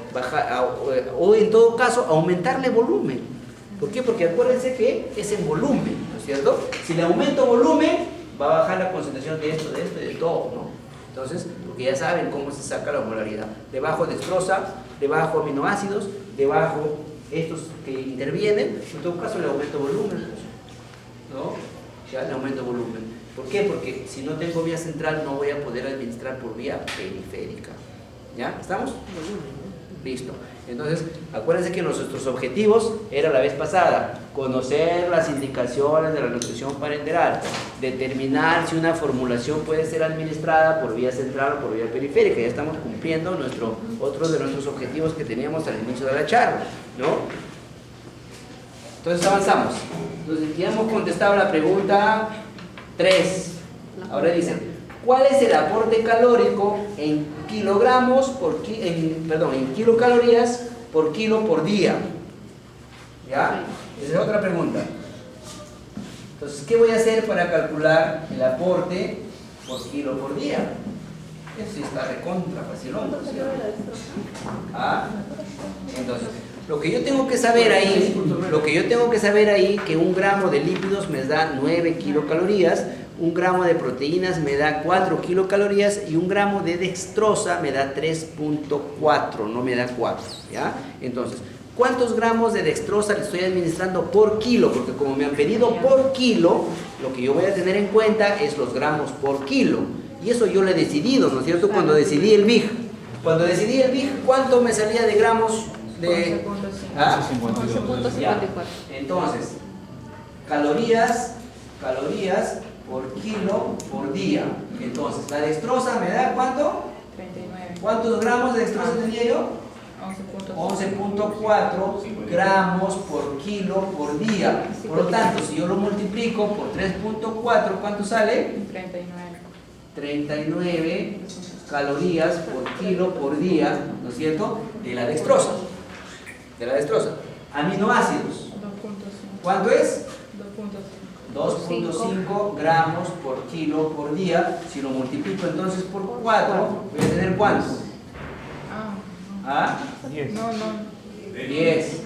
o en todo caso aumentarle volumen. ¿Por qué? Porque acuérdense que es en volumen, ¿no es cierto? Si le aumento volumen, va a bajar la concentración de esto y de todo, ¿no? Entonces, porque ya saben cómo se saca la osmolaridad. Debajo dextrosa, debajo aminoácidos, debajo estos que intervienen, en todo caso le aumento volumen, ¿no? Ya le aumento volumen. ¿Por qué? Porque si no tengo vía central no voy a poder administrar por vía periférica. ¿Ya? ¿Estamos? Listo. Entonces, acuérdense que nuestros objetivos era la vez pasada: conocer las indicaciones de la nutrición parenteral, determinar si una formulación puede ser administrada por vía central o por vía periférica. Ya estamos cumpliendo otro de nuestros objetivos que teníamos al inicio de la charla, ¿no? Entonces avanzamos. Entonces ya hemos contestado la pregunta 3. Ahora dicen, ¿cuál es el aporte calórico en kilogramos en kilocalorías por kilo por día? ¿Ya? Esa es otra pregunta. Entonces, ¿qué voy a hacer para calcular el aporte por kilo por día? Eso sí está recontra facilón, ¿no es cierto? ¿Ah? Entonces, lo que yo tengo que saber ahí, que 1 gramo de lípidos me da 9 kilocalorías, 1 gramo de proteínas me da 4 kilocalorías y 1 gramo de dextrosa me da 3.4, no me da 4, ¿ya? Entonces, ¿cuántos gramos de dextrosa le estoy administrando por kilo? Porque como me han pedido por kilo, lo que yo voy a tener en cuenta es los gramos por kilo. Y eso yo lo he decidido, ¿no es cierto? Cuando decidí el BIG. Cuando decidí el BIG, ¿cuánto me salía de gramos? De 11.54. Ya. Entonces, calorías por kilo por día. Entonces, la dextrosa me da ¿cuánto? 39. ¿Cuántos gramos de dextrosa tenía yo? 11.4 gramos por kilo por día. Por lo tanto, si yo lo multiplico por 3.4, ¿cuánto sale? 39 calorías por kilo por día, ¿no es cierto? De la dextrosa. Aminoácidos. 2.5. ¿Cuánto es? 2.5. 2.5 gramos por kilo por día. Si lo multiplico entonces por 4, voy a tener ¿cuánto? ¿Ah? 10. No. 10.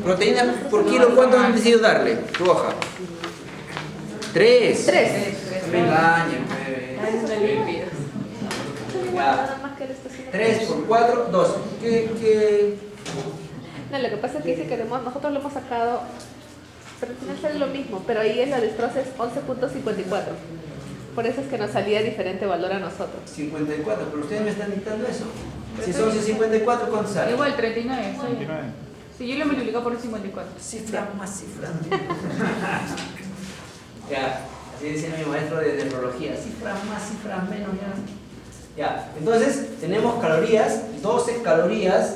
Proteína por kilo, ¿cuánto han decidido darle? Tu hoja. 3. 3. Me engañan, Nada más que le está haciendo. 3 por 4, 12. ¿Qué? No, lo que pasa es que dice que nosotros lo hemos sacado, pero al final sale lo mismo, pero ahí en la destroza es 11.54. Por eso es que nos salía diferente valor a nosotros. 54, pero ustedes me están dictando eso. Si son 54, ¿cuánto sale? Igual 39. sí. 29. Si yo lo multiplico por 54. Cifra más cifra. Ya, así dice mi maestro de neurología. Cifra más, cifra menos, ya. Ya, entonces tenemos calorías, 12 calorías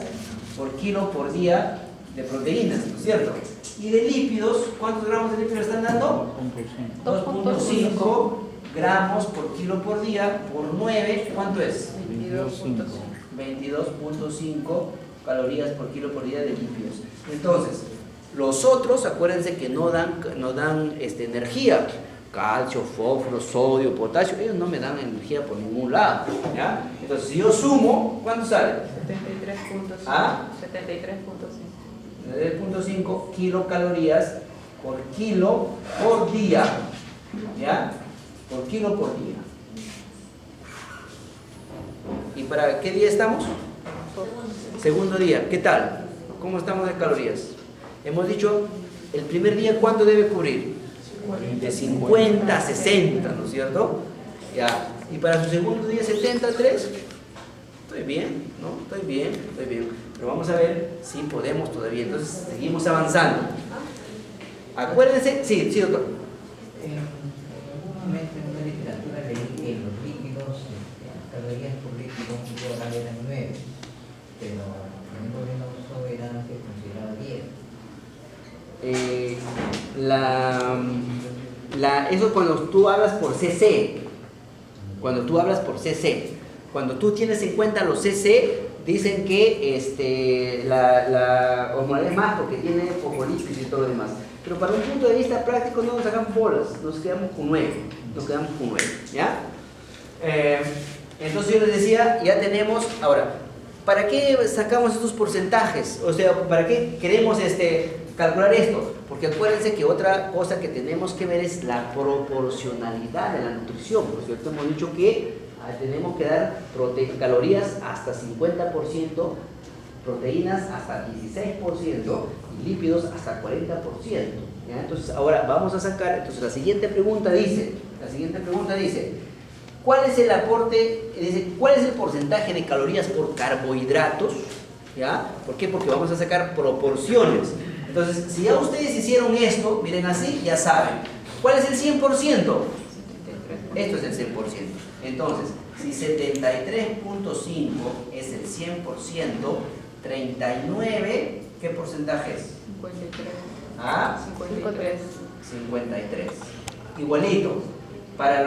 por kilo por día de proteínas, ¿no es cierto? Y de lípidos, ¿cuántos gramos de lípidos están dando? 2.5. 2.5 gramos por kilo por día por 9, ¿cuánto es? 22.5. 22.5 calorías por kilo por día de lípidos. Entonces, los otros, acuérdense que no dan energía. Calcio, fósforo, sodio, potasio, ellos no me dan energía por ningún lado, ¿ya? Entonces, si yo sumo, ¿cuánto sale? 73.5. ¿Ah? 73.5. 9.5 kilocalorías por kilo por día, ¿ya? Por kilo por día. ¿Y para qué día estamos? Segundo día. ¿Qué tal? ¿Cómo estamos de calorías? Hemos dicho, el primer día, ¿cuánto debe cubrir? De 50 a 60, ¿no es cierto? Ya. Y para su segundo día, 73. Estoy bien, ¿no? Estoy bien. Pero vamos a ver si podemos todavía. Entonces, seguimos avanzando. Acuérdense, sí, doctor. En un momento en una literatura leí que los líquidos, las calorías por líquido oral eran 9, pero en el voluminoso eran, se consideraba 10. Eso cuando tú hablas por CC. Cuando tú hablas por CC. Cuando tú tienes en cuenta los CC, dicen que la hormonal es más porque tiene fosfolípidos y todo lo demás. Pero para un punto de vista práctico no nos sacamos bolas, nos quedamos con 9. ¿Ya? Entonces yo les decía, ya tenemos, ahora, ¿para qué sacamos estos porcentajes? O sea, ¿para qué queremos calcular esto? Porque acuérdense que otra cosa que tenemos que ver es la proporcionalidad de la nutrición, ¿no es cierto? Hemos dicho que tenemos que dar calorías hasta 50%, proteínas hasta 16% y lípidos hasta 40%. ¿Ya? Entonces ahora vamos a sacar, entonces la siguiente pregunta dice, ¿cuál es el aporte, cuál es el porcentaje de calorías por carbohidratos? ¿Ya? ¿Por qué? Porque vamos a sacar proporciones. Entonces, si ya ustedes hicieron esto, miren así, ya saben. ¿Cuál es el 100%? Esto es el 100%. Entonces, si 73.5 es el 100%, 39, ¿qué porcentaje es? 53. ¿Ah? 53. 53. Igualito. Para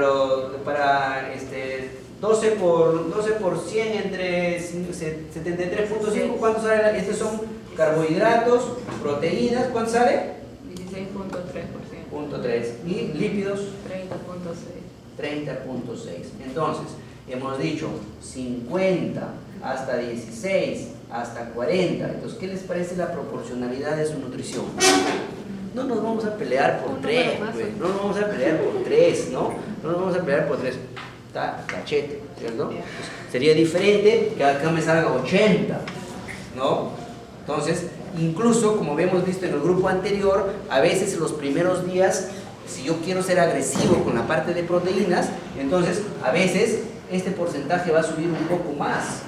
12 por 100 entre 73.5, ¿cuánto sale? Estos son carbohidratos, proteínas, ¿cuánto sale? 16.3%. 0.3. Y lípidos, 30.6. 30.6. Entonces, hemos dicho 50 hasta 16 hasta 40. Entonces, ¿qué les parece la proporcionalidad de su nutrición? No nos vamos a pelear por 3, no nos vamos a pelear por 3, ¿no? No nos vamos a pelear por 3. Está cachete, ¿cierto? Pues sería diferente que acá me salga 80, ¿no? Entonces, incluso como habíamos visto en el grupo anterior, a veces en los primeros días, si yo quiero ser agresivo con la parte de proteínas, entonces a veces este porcentaje va a subir un poco más.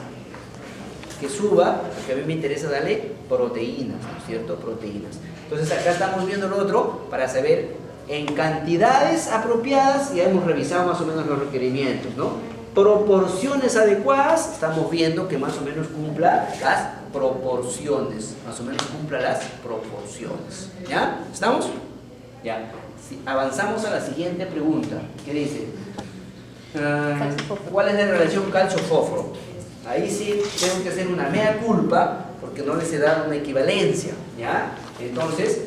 Que suba, porque a mí me interesa darle proteínas, ¿no es cierto? Proteínas. Entonces acá estamos viendo lo otro para saber en cantidades apropiadas, ya hemos revisado más o menos los requerimientos, ¿no? Proporciones adecuadas, estamos viendo que más o menos cumpla las proporciones, ¿ya? ¿Estamos? Ya. Si avanzamos a la siguiente pregunta, ¿qué dice? ¿Cuál es la relación calcio-fósforo? Ahí sí tengo que hacer una mea culpa porque no les he dado una equivalencia, ¿ya? Entonces,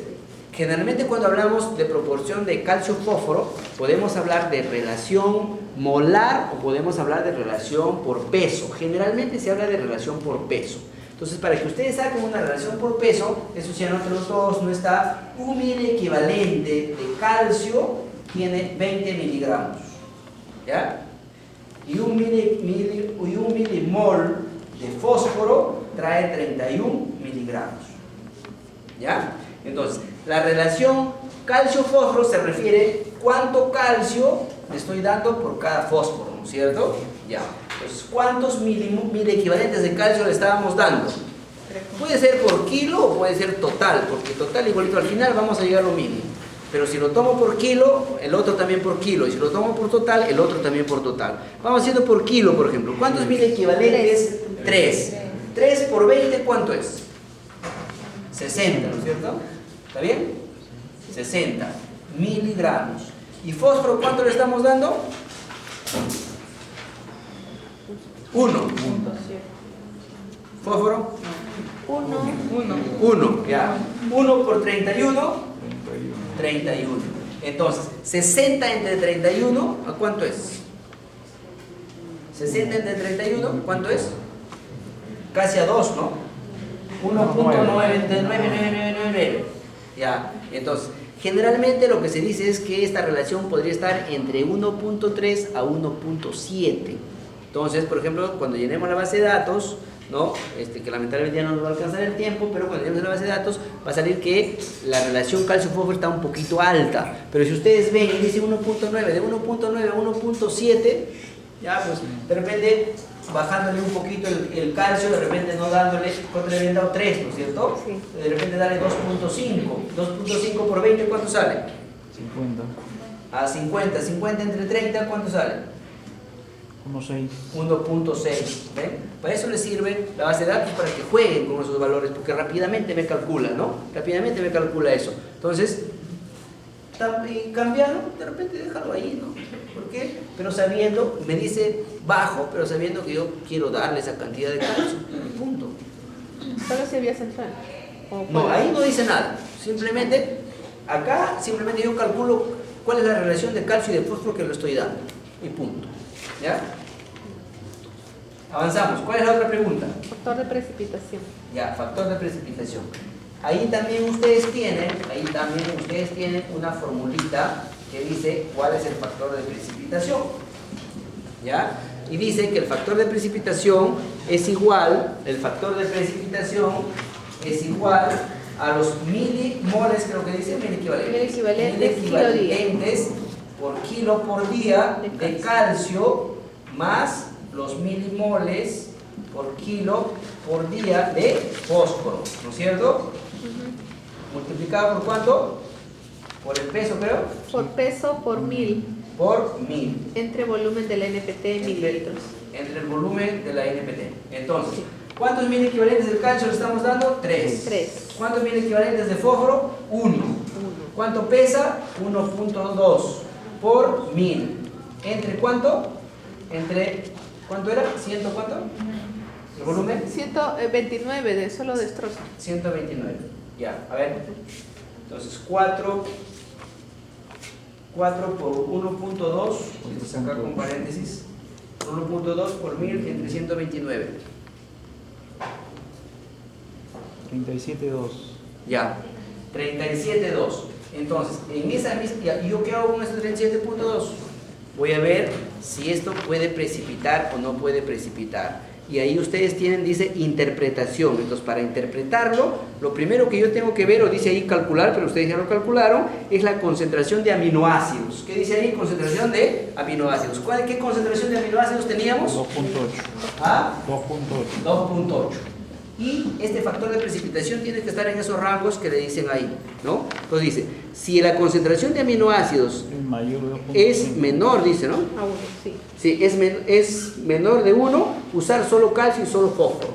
generalmente cuando hablamos de proporción de calcio-fósforo, podemos hablar de relación molar o podemos hablar de relación por peso. Generalmente se habla de relación por peso. Entonces, para que ustedes saquen una relación por peso, eso sí, entre los dos no está, un mil equivalente de calcio tiene 20 miligramos, ¿ya? Y un milimol de fósforo trae 31 miligramos, ¿ya? Entonces, la relación calcio-fósforo se refiere cuánto calcio le estoy dando por cada fósforo, ¿no es cierto? Ya. Entonces, ¿cuántos mil equivalentes de calcio le estábamos dando? Puede ser por kilo o puede ser total, porque total igualito al final vamos a llegar a lo mismo. Pero si lo tomo por kilo, el otro también por kilo. Y si lo tomo por total, el otro también por total. Vamos haciendo por kilo, por ejemplo. ¿Cuántos mil equivalentes? 3. 3 por 20, ¿cuánto es? 60, ¿no es cierto? ¿Está bien? 60 miligramos. ¿Y fósforo cuánto le estamos dando? 1. ¿Fósforo? 1, ya. 1 por 31, 31. Entonces, 60 entre 31, ¿a cuánto es? 60 entre 31, ¿cuánto es? Casi a 2, ¿no? 1.99999. Ya, entonces, generalmente lo que se dice es que esta relación podría estar entre 1.3 a 1.7. Entonces, por ejemplo, cuando llenemos la base de datos, ¿no? Que lamentablemente ya no nos va a alcanzar el tiempo, pero cuando llenemos la base de datos va a salir que la relación calcio-fósforo está un poquito alta. Pero si ustedes ven y dice 1.9, de 1.9 a 1.7, ya pues de repente bajándole un poquito el calcio, de repente no dándole, ¿cuánto le habían dado? 3, ¿no es cierto? Sí. De repente darle 2.5. 2.5 por 20, ¿cuánto sale? 50. A 50. 50 entre 30, ¿cuánto sale? 1.6. 1.6. ¿Ven? Para eso les sirve la base de datos, para que jueguen con esos valores, porque rápidamente me calcula, ¿no? Rápidamente me calcula eso. Entonces, cambiarlo, de repente déjalo ahí, ¿no? ¿Por qué? Pero sabiendo, me dice bajo, pero sabiendo que yo quiero darle esa cantidad de calcio. Punto. Solo si había central. No, ahí no dice nada. Simplemente, acá simplemente yo calculo cuál es la relación de calcio y de fósforo que le estoy dando. Y punto. ¿Ya? Avanzamos. ¿Cuál es la otra pregunta? Factor de precipitación. Ya, factor de precipitación. Ahí también ustedes tienen una formulita que dice cuál es el factor de precipitación. ¿Ya? Y dice que el factor de precipitación es igual, a los milimoles, creo que dice, miliequivalentes por kilo por día de calcio más los milimoles por kilo por día de fósforo, ¿no es cierto? ¿Multiplicado por cuánto? Por el peso, creo. Por peso por mil. Por 1000. Entre volumen de la NPT en mililitros. Entre el volumen de la NPT. Entonces, ¿cuántos mil equivalentes del calcio le estamos dando? 3. 3. ¿Cuántos mil equivalentes de fósforo? 1. ¿Cuánto pesa? 1.2 por 1000. ¿Entre cuánto? ¿Cuánto era? ¿100 cuánto? ¿El volumen? 129 de solo destrozo. 129. Ya, a ver. Entonces 4 por 1.2, acá con paréntesis, 1.2 por 1000 entre 129. 37.2. Ya, 37.2. Entonces, en esa misma, ¿yo qué hago con este 37.2? Voy a ver si esto puede precipitar o no puede precipitar. Y ahí ustedes tienen, dice, interpretación. Entonces, para interpretarlo, lo primero que yo tengo que ver, o dice ahí calcular, pero ustedes ya lo calcularon, es la concentración de aminoácidos. ¿Qué dice ahí? Concentración de aminoácidos. ¿Qué concentración de aminoácidos teníamos? 2.8. ¿Ah? 2.8. 2.8. Y este factor de precipitación tiene que estar en esos rangos que le dicen ahí, ¿no? Entonces dice, si la concentración de aminoácidos es menor, dice, ¿no? A 1, sí. Si es menor de 1, usar solo calcio y solo fósforo.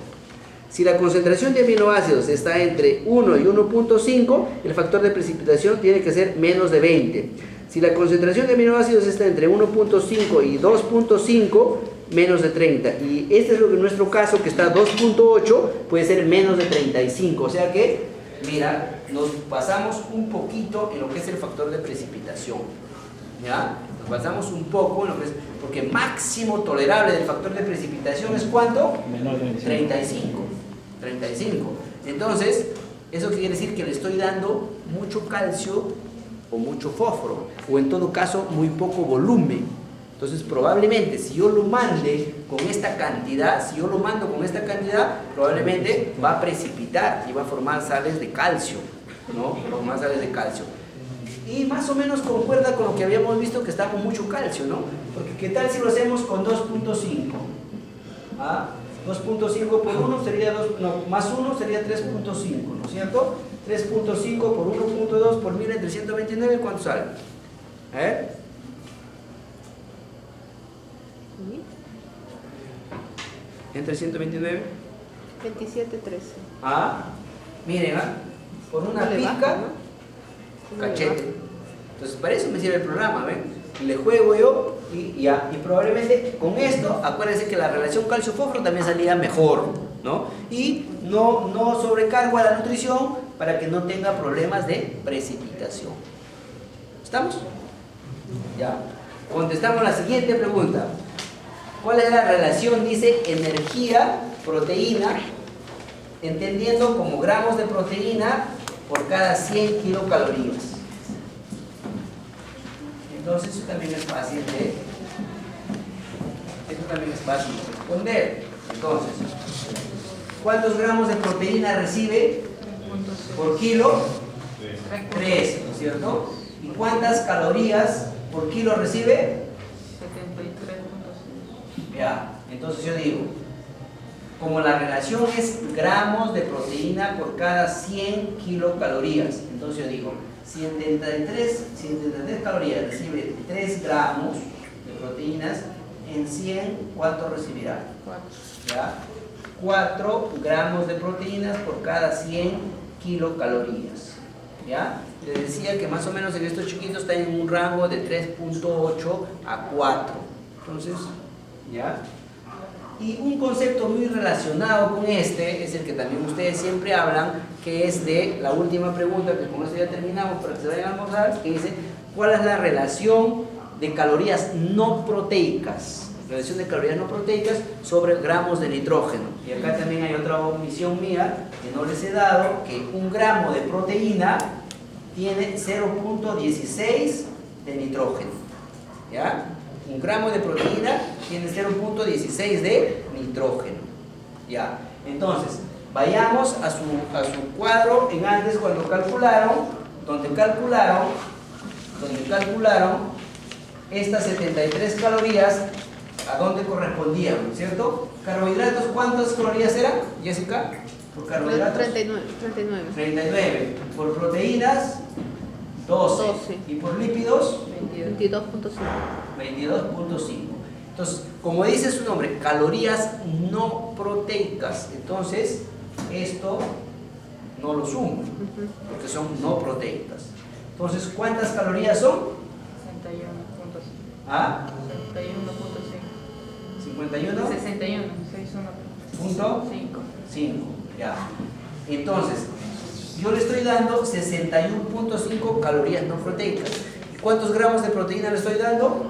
Si la concentración de aminoácidos está entre 1 y 1.5, el factor de precipitación tiene que ser menos de 20. Si la concentración de aminoácidos está entre 1.5 y 2.5, menos de 30. Y este es lo que en nuestro caso, que está 2.8, puede ser menos de 35. O sea que, mira, nos pasamos un poquito en lo que es el factor de precipitación. ¿Ya? Nos pasamos un poco en lo que es, porque máximo tolerable del factor de precipitación es ¿cuánto? Menor de 35. Entonces, eso quiere decir que le estoy dando mucho calcio o mucho fósforo, o en todo caso muy poco volumen. Entonces, probablemente si yo lo mande con esta cantidad, probablemente va a precipitar y va a formar sales de calcio, ¿no? Formar sales de calcio. Y más o menos concuerda con lo que habíamos visto, que está con mucho calcio, ¿no? Porque ¿qué tal si lo hacemos con 2.5? ¿Ah? 2.5 por 1 sería 2, no, más 1 sería 3.5, ¿no es cierto? 3.5 por 1.2 por 1000 entre 129, ¿cuánto sale? A ver. Entre 129. 27.13. Ah, miren, por una No le baja, pica, ¿no? No le cachete. Entonces, para eso me sirve el programa, ¿ven? Le juego yo y ya. Y probablemente con esto, acuérdense que la relación calcio-fósforo también salía mejor, ¿no? Y no sobrecargo a la nutrición para que no tenga problemas de precipitación. ¿Estamos? Ya. Contestamos la siguiente pregunta. ¿Cuál es la relación? Dice energía, proteína, entendiendo como gramos de proteína por cada 100 kilocalorías. Entonces eso también es fácil de responder. Entonces, ¿cuántos gramos de proteína recibe por kilo? 3, ¿no es cierto? ¿Y cuántas calorías por kilo recibe? 73.6. Ya, entonces yo digo, como la relación es gramos de proteína por cada 100 kilocalorías, entonces yo digo, si en 33 calorías recibe 3 gramos de proteínas, en 100, ¿cuánto recibirá? 4. ¿Ya? 4 gramos de proteínas por cada 100 kilocalorías. ¿Ya? Les decía que más o menos en estos chiquitos están en un rango de 3.8 a 4. Entonces, ¿ya? Y un concepto muy relacionado con este es el que también ustedes siempre hablan, que es de la última pregunta, que con esto ya terminamos para que se vayan a almorzar, que dice, ¿cuál es la relación de calorías no proteicas? Relación de calorías no proteicas sobre gramos de nitrógeno. Y acá también hay otra omisión mía que no les he dado, que un gramo de proteína tiene 0.16 de nitrógeno. ¿Ya? Un gramo de proteína tiene 0.16 de nitrógeno. ¿Ya? Entonces, vayamos a su cuadro en antes cuando calcularon, donde calcularon estas 73 calorías, ¿a dónde correspondían? ¿Cierto? Carbohidratos, ¿cuántas calorías eran, Jessica? Por carbohidratos. 39. Por proteínas, 12. Y por lípidos, 22.5. 22.5. Entonces, como dice su nombre, calorías no proteicas. Entonces, esto no lo sumo, porque son no proteicas. Entonces, ¿cuántas calorías son? 61.5. ¿Ah? 61.5. 51. 61.5. Ya. Entonces, yo le estoy dando 61.5 calorías no proteicas. ¿Y cuántos gramos de proteína le estoy dando?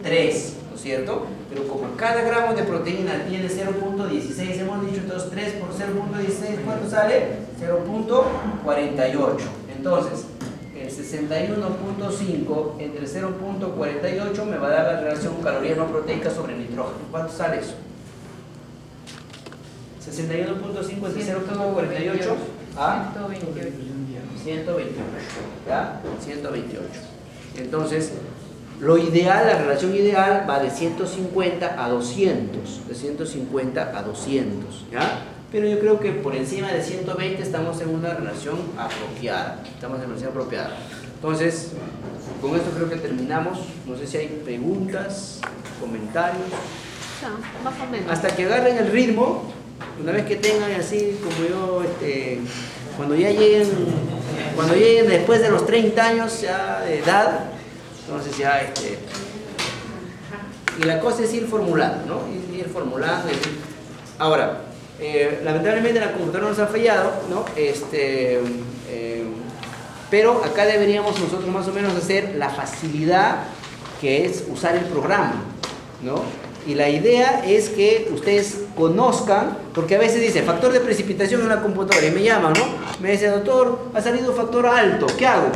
3, ¿no es cierto? Pero como cada gramo de proteína tiene 0.16, hemos dicho, entonces 3 por 0.16, ¿cuánto sale? 0.48. Entonces, el 61.5 entre 0.48 me va a dar la relación calorías no proteicas sobre nitrógeno. ¿Cuánto sale eso? 61.5 entre 0.48 a 128. ¿Ya? 128. Entonces, lo ideal, la relación ideal va de 150 a 200. De 150 a 200. ¿Ya? Pero yo creo que por encima de 120 estamos en una relación apropiada. Entonces, con esto creo que terminamos. No sé si hay preguntas, comentarios. No, más o menos. Hasta que agarren el ritmo, una vez que tengan así como yo, cuando lleguen después de los 30 años ya de edad, entonces ya, y la cosa es ir formulando, ¿no? Ir formulando. Ahora, lamentablemente la computadora nos ha fallado, ¿no? Pero acá deberíamos nosotros más o menos hacer la facilidad que es usar el programa, ¿no? Y la idea es que ustedes conozcan, porque a veces dice factor de precipitación en la computadora y me llaman, ¿no? Me dice, doctor, ha salido factor alto, ¿qué hago?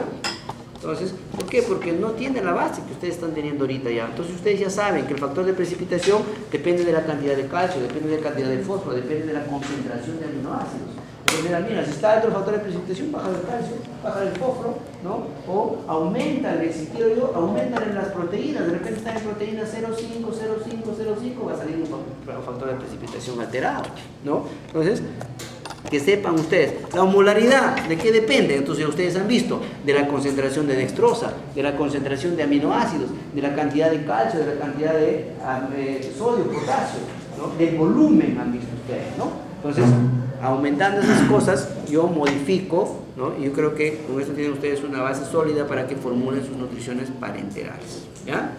Entonces, ¿por qué? Porque no tiene la base que ustedes están teniendo ahorita ya. Entonces ustedes ya saben que el factor de precipitación depende de la cantidad de calcio, depende de la cantidad de fósforo, depende de la concentración de aminoácidos. Entonces, mira, si está dentro del factor de precipitación, baja el calcio, baja el fósforo, ¿no? O aumentale, si quiero yo, aumentale las proteínas. De repente está en proteína 0,5, 0,5, 0,5, va a salir un factor de precipitación alterado, ¿no? Entonces, que sepan ustedes, la osmolaridad, ¿de qué depende? Entonces ustedes han visto, de la concentración de dextrosa, de la concentración de aminoácidos, de la cantidad de calcio, de la cantidad de sodio, potasio, ¿no? Del volumen han visto ustedes, ¿no? Entonces, aumentando esas cosas, yo modifico, ¿no? Y yo creo que con esto tienen ustedes una base sólida para que formulen sus nutriciones parenterales, ¿ya?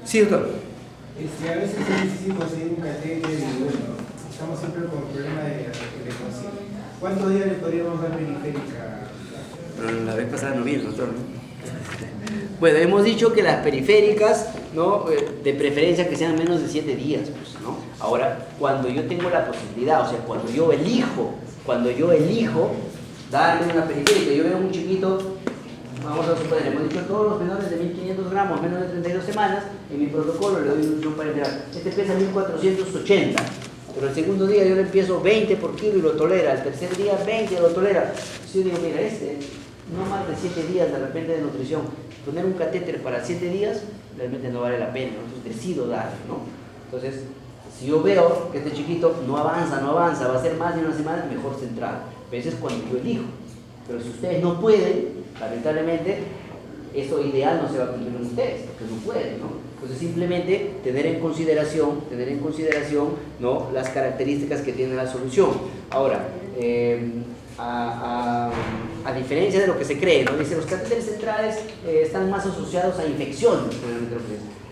Sí, doctor. A veces es difícil conseguir un catéter y bueno, estamos siempre con el problema de conseguir. ¿Cuántos días le podríamos dar periférica? Pero la vez pasada no vino, doctor, ¿no? Bueno, hemos dicho que las periféricas, ¿no? De preferencia que sean menos de 7 días, pues, ¿no? Ahora, cuando yo tengo la posibilidad, o sea, cuando yo elijo darle una periférica, yo veo un chiquito, vamos a suponer, hemos dicho todos los menores de 1500 gramos, menos de 32 semanas, en mi protocolo le doy nutrición parenteral. Este pesa 1480. Pero el segundo día yo le empiezo 20 por kilo y lo tolera, el tercer día 20 y lo tolera. Si yo digo, mira, no más de 7 días de repente de nutrición, poner un catéter para 7 días, realmente no vale la pena, ¿no? Entonces decido darle, ¿no? Entonces, si yo veo que este chiquito no avanza, va a ser más de una semana, mejor central. Pero eso es cuando yo elijo. Pero si ustedes no pueden, lamentablemente, eso ideal no se va a cumplir en ustedes, porque no pueden, ¿no? Entonces simplemente tener en consideración, ¿no? Las características que tiene la solución. Ahora, a diferencia de lo que se cree, ¿no? Dice, los catéteres centrales están más asociados a infecciones,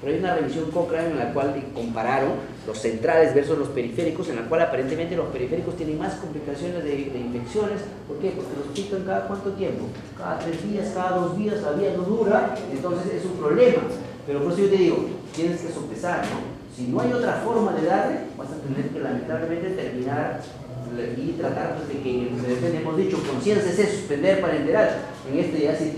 pero hay una revisión Cochrane en la cual compararon los centrales versus los periféricos, en la cual aparentemente los periféricos tienen más complicaciones de infecciones. ¿Por qué? Porque los pican cada cuánto tiempo, cada 3 días, cada 2 días, la vía no dura, entonces es un problema. Pero por eso yo te digo, tienes que sopesar, ¿no? Si no hay otra forma de darle, vas a tener que lamentablemente terminar y tratar pues, de que, de repente hemos dicho, conciencia es suspender parenteral. En este ya si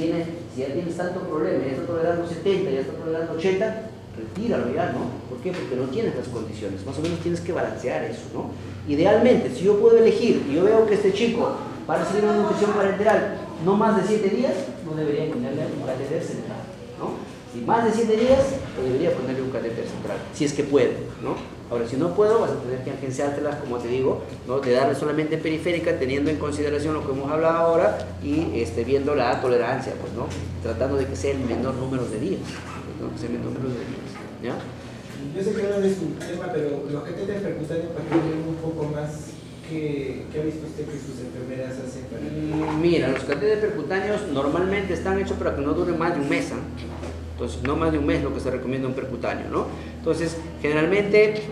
ya tienes tanto problema, ya está tolerando 70, ya está tolerando 80, retíralo ya, ¿no? ¿Por qué? Porque no tienes las condiciones, más o menos tienes que balancear eso, ¿no? Idealmente, si yo puedo elegir y yo veo que este chico va a recibir una nutrición parenteral no más de 7 días, no debería ponerle un catéter central, ¿no? Si más de 7 días, pues debería ponerle un catéter central, si es que puedo, ¿no? Ahora, si no puedo, vas a tener que agenciártelas, como te digo, ¿no? De darle solamente periférica, teniendo en consideración lo que hemos hablado ahora y viendo la tolerancia, pues, ¿no? Tratando de que sea el menor número de días, ¿no? Que sea el menor número de días, ¿ya? Yo sé que no es un tema, pero los catéteres percutáneos, para que vean un poco más, ¿qué ha visto usted que sus enfermeras hacen para...? Mira, los catéteres percutáneos normalmente están hechos para que no duren más de un mes, ¿eh? Entonces, no más de un mes lo que se recomienda un percutáneo, ¿no? Entonces, generalmente,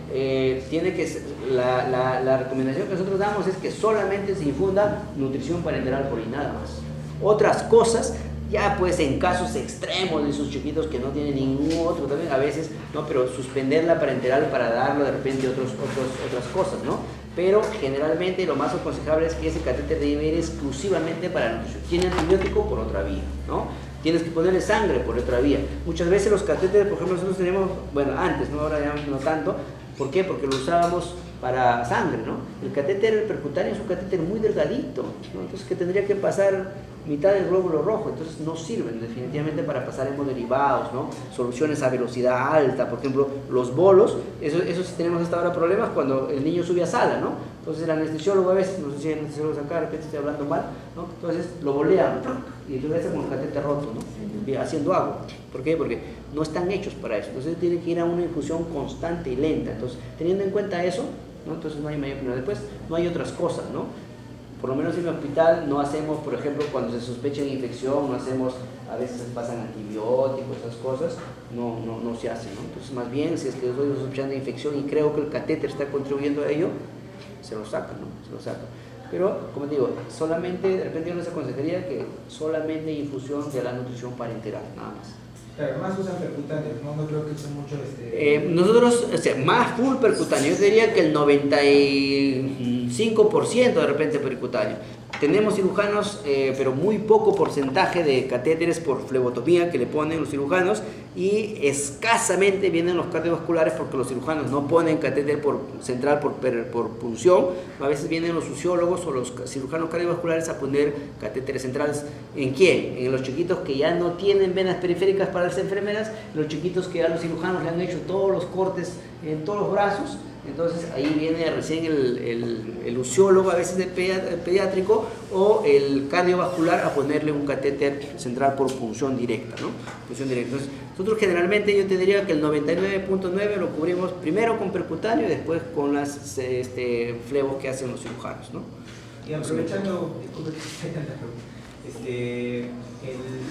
tiene que ser, la recomendación que nosotros damos es que solamente se infunda nutrición parenteral por y nada más. Otras cosas, ya pues en casos extremos de esos chiquitos que no tienen ningún otro, también a veces, ¿no? Pero suspender la parenteral para darlo de repente otras cosas, ¿no? Pero generalmente lo más aconsejable es que ese catéter debe ir exclusivamente para la nutrición. Tiene antibiótico por otra vía, ¿no? Tienes que ponerle sangre por otra vía. Muchas veces los catéteres, por ejemplo, nosotros tenemos, bueno, antes, ¿no? Ahora ya no tanto. ¿Por qué? Porque lo usábamos para sangre, ¿no? El catéter percutáneo es un catéter muy delgadito, ¿no? Entonces que tendría que pasar mitad del glóbulo rojo, entonces no sirven definitivamente para pasar hemoderivados, ¿no? Soluciones a velocidad alta, por ejemplo, los bolos, eso sí tenemos hasta ahora problemas cuando el niño sube a sala, ¿no? Entonces el anestesiólogo a veces, no sé si el anestesiólogo acá, de repente estoy hablando mal, ¿no? Entonces lo bolean y regresa con el catéter roto, ¿no? Haciendo agua. ¿Por qué? Porque no están hechos para eso, entonces tiene que ir a una infusión constante y lenta. Entonces, teniendo en cuenta eso, ¿no? Entonces no hay mayor problema. Después no hay otras cosas, ¿no? Por lo menos en mi hospital no hacemos, por ejemplo, cuando se sospecha de infección, no hacemos, a veces pasan antibióticos, esas cosas, no se hacen, ¿no? Entonces, más bien, si es que estoy sospechando de infección y creo que el catéter está contribuyendo a ello, se lo sacan, ¿no? Se lo sacan. Pero, como te digo, solamente, de repente yo les aconsejaría que solamente infusión de la nutrición parenteral, nada más. Claro, más usan percutáneos, no creo que usen mucho nosotros, o sea, más full percutáneo, yo diría que el 95% de repente percutáneo. tenemos cirujanos, pero muy poco porcentaje de catéteres por flebotomía que le ponen los cirujanos, y escasamente vienen los cardiovasculares porque los cirujanos no ponen catéter central por punción. A veces vienen los usiólogos o los cirujanos cardiovasculares a poner catéteres centrales. ¿En quién? En los chiquitos que ya no tienen venas periféricas para las enfermeras, los chiquitos que ya los cirujanos le han hecho todos los cortes en todos los brazos. Entonces ahí viene recién el usiólogo, a veces el pediátrico, o el cardiovascular a ponerle un catéter central por punción directa, ¿no? Punción directa. Entonces, nosotros generalmente, yo te diría que el 99.9 lo cubrimos primero con percutáneo y después con las flebos que hacen los cirujanos, ¿no? Y aprovechando, disculpe,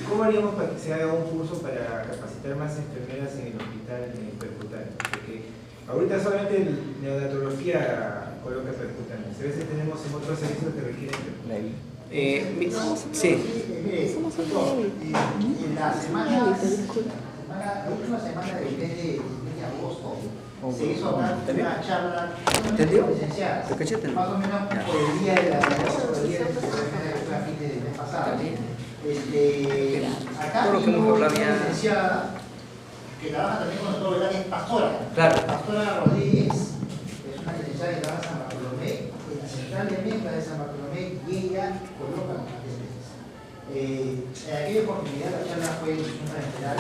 ¿cómo haríamos para que se haga un curso para capacitar más enfermeras en el hospital percutáneo? Porque ahorita solamente neonatología coloca percutáneo. A veces tenemos en otros servicios que requieren percutáneo. Sí. Mire, doctor, en la última semana del mes de agosto se hizo una charla con licenciadas, más o menos por el día de la fin del mes pasado. Acá vino una licenciada que trabaja también con nosotros, ¿verdad? Que es pastora. Claro. Pastora Rodríguez, es una licenciada que trabaja en San Bartolomé, en la central de mezcla de San Bartolomé, y ella coloca los catéteres. En aquella oportunidad la charla fue en una general,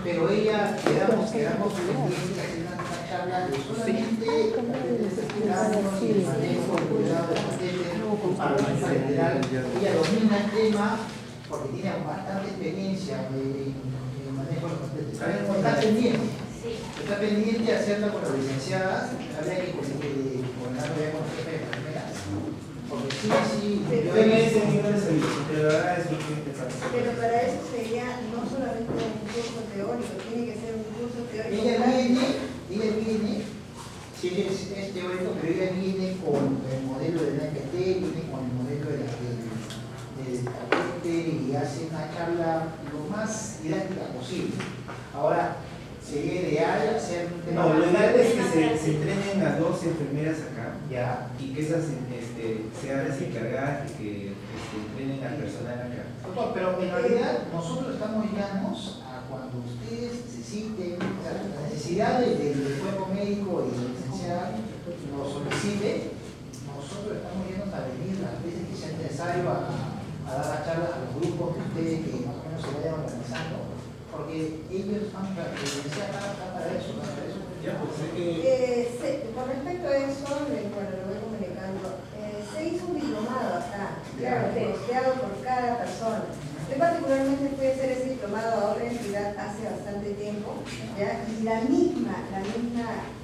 pero ella quedamos pendientes de hacer una charla de solamente catéteres explicados y el manejo del cuidado de los catéteres para la general. Ella domina el tema porque tiene bastante experiencia en el manejo de los catéteres. Está pendiente de hacerla con las licenciadas, habría que coordinarlo ya con los jefes de enfermeras. Porque sí, Yo en ese nivel de servicio, pero la verdad es que pero para eso sería no solamente un curso teórico, tiene que ser un curso teórico. ella viene, sí, es teórico, pero ella viene con el modelo del APT, viene con el modelo del tapete y hace una charla lo más didáctica posible. Ahora, sería ideal hacer un tema. No, lo ideal es que se entrenen las dos enfermeras acá, ya, y que esas sean las encargadas de que entrenen al personal acá. doctor, pero en realidad nosotros estamos llanos a cuando ustedes necesiten, o sea, la necesidad del cuerpo médico y de la licenciada lo solicite, nosotros estamos llanos a venir las veces que sea necesario a dar las charlas a los grupos que ustedes que más o menos se vayan organizando, porque ellos van para que la licenciada está para eso, Ya, pues es que... Con respecto a eso, bueno, lo voy comunicando. Se hizo un diplomado acá, claro, costeado por cada persona. Yo particularmente fui a hacer ese diplomado a otra entidad hace bastante tiempo, ¿ya? Y la misma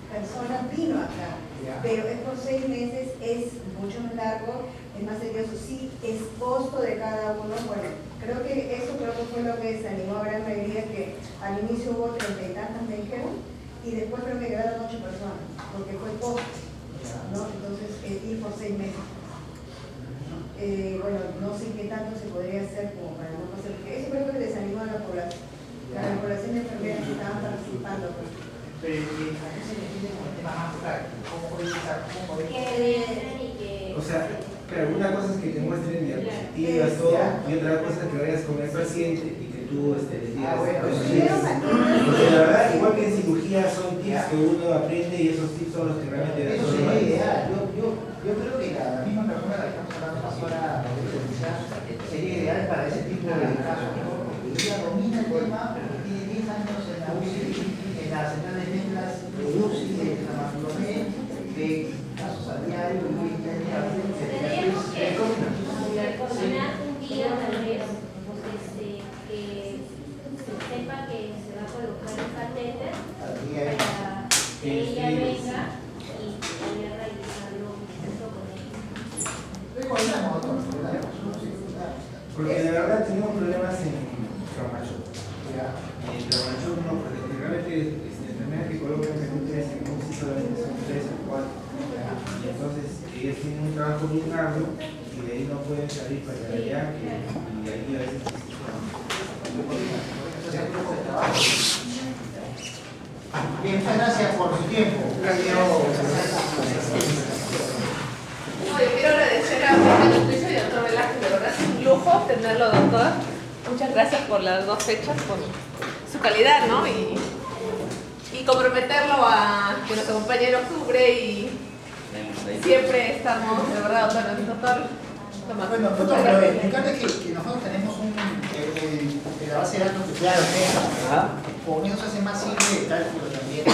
persona vino acá, pero es por 6 meses, es mucho más largo, es más serioso, sí, es costo de cada uno. Bueno, creo que fue lo que desanimó a gran mayoría, que al inicio hubo 30 y tantas, me dijeron, y después creo que quedaron 8 personas, porque fue poco, ¿no? Entonces, ir por 6 meses. Bueno, no sé qué tanto se podría hacer como para no pasar, porque eso creo que desanimó a la población de enfermeras que estaban participando. Pues. Pero a qué se refiere con el tema más práctico, ¿cómo podemos Que lean y que... O sea, claro, una cosa es que te muestren diapositivas, todo, y otra cosa es que vayas con el paciente y que tú les digas. Porque la verdad, igual que en cirugía, son tips que uno aprende y esos tips son los que realmente dan. Eso sería ideal. Yo creo que la misma persona de la que estamos hablando, pastora, sería ideal para ese tipo de casos, ¿no? Porque ella domina el tema, porque tiene 10 años en la UCI, en la central de mezclas de UCI, de San Bartolomé, de casos a diario, y Tendríamos que coordinar un día tal vez, que se sepa que se va a colocar un catéter para que ella venga y pueda realizarlo junto con ella. Porque de verdad tenemos problemas en Traumacho. Y en Traumacho no, porque realmente enfermeras que colocan catéteres en UCI solamente son 3 o 4. Y entonces ellas tienen un trabajo bien arduo y de ahí no pueden salir para allá, y ahí a veces Bien, muchas gracias por su tiempo. Yo quiero agradecer a gusto tenerlo, doctor. Muchas gracias por las 2 fechas, por su calidad, ¿no? Y comprometerlo a que nos acompañe en octubre y siempre estamos, de verdad, doctor. Tomás. Bueno, doctor, pero explicarle que nosotros tenemos la base de datos que ya lo tenemos. Con eso se hace más simple el cálculo también.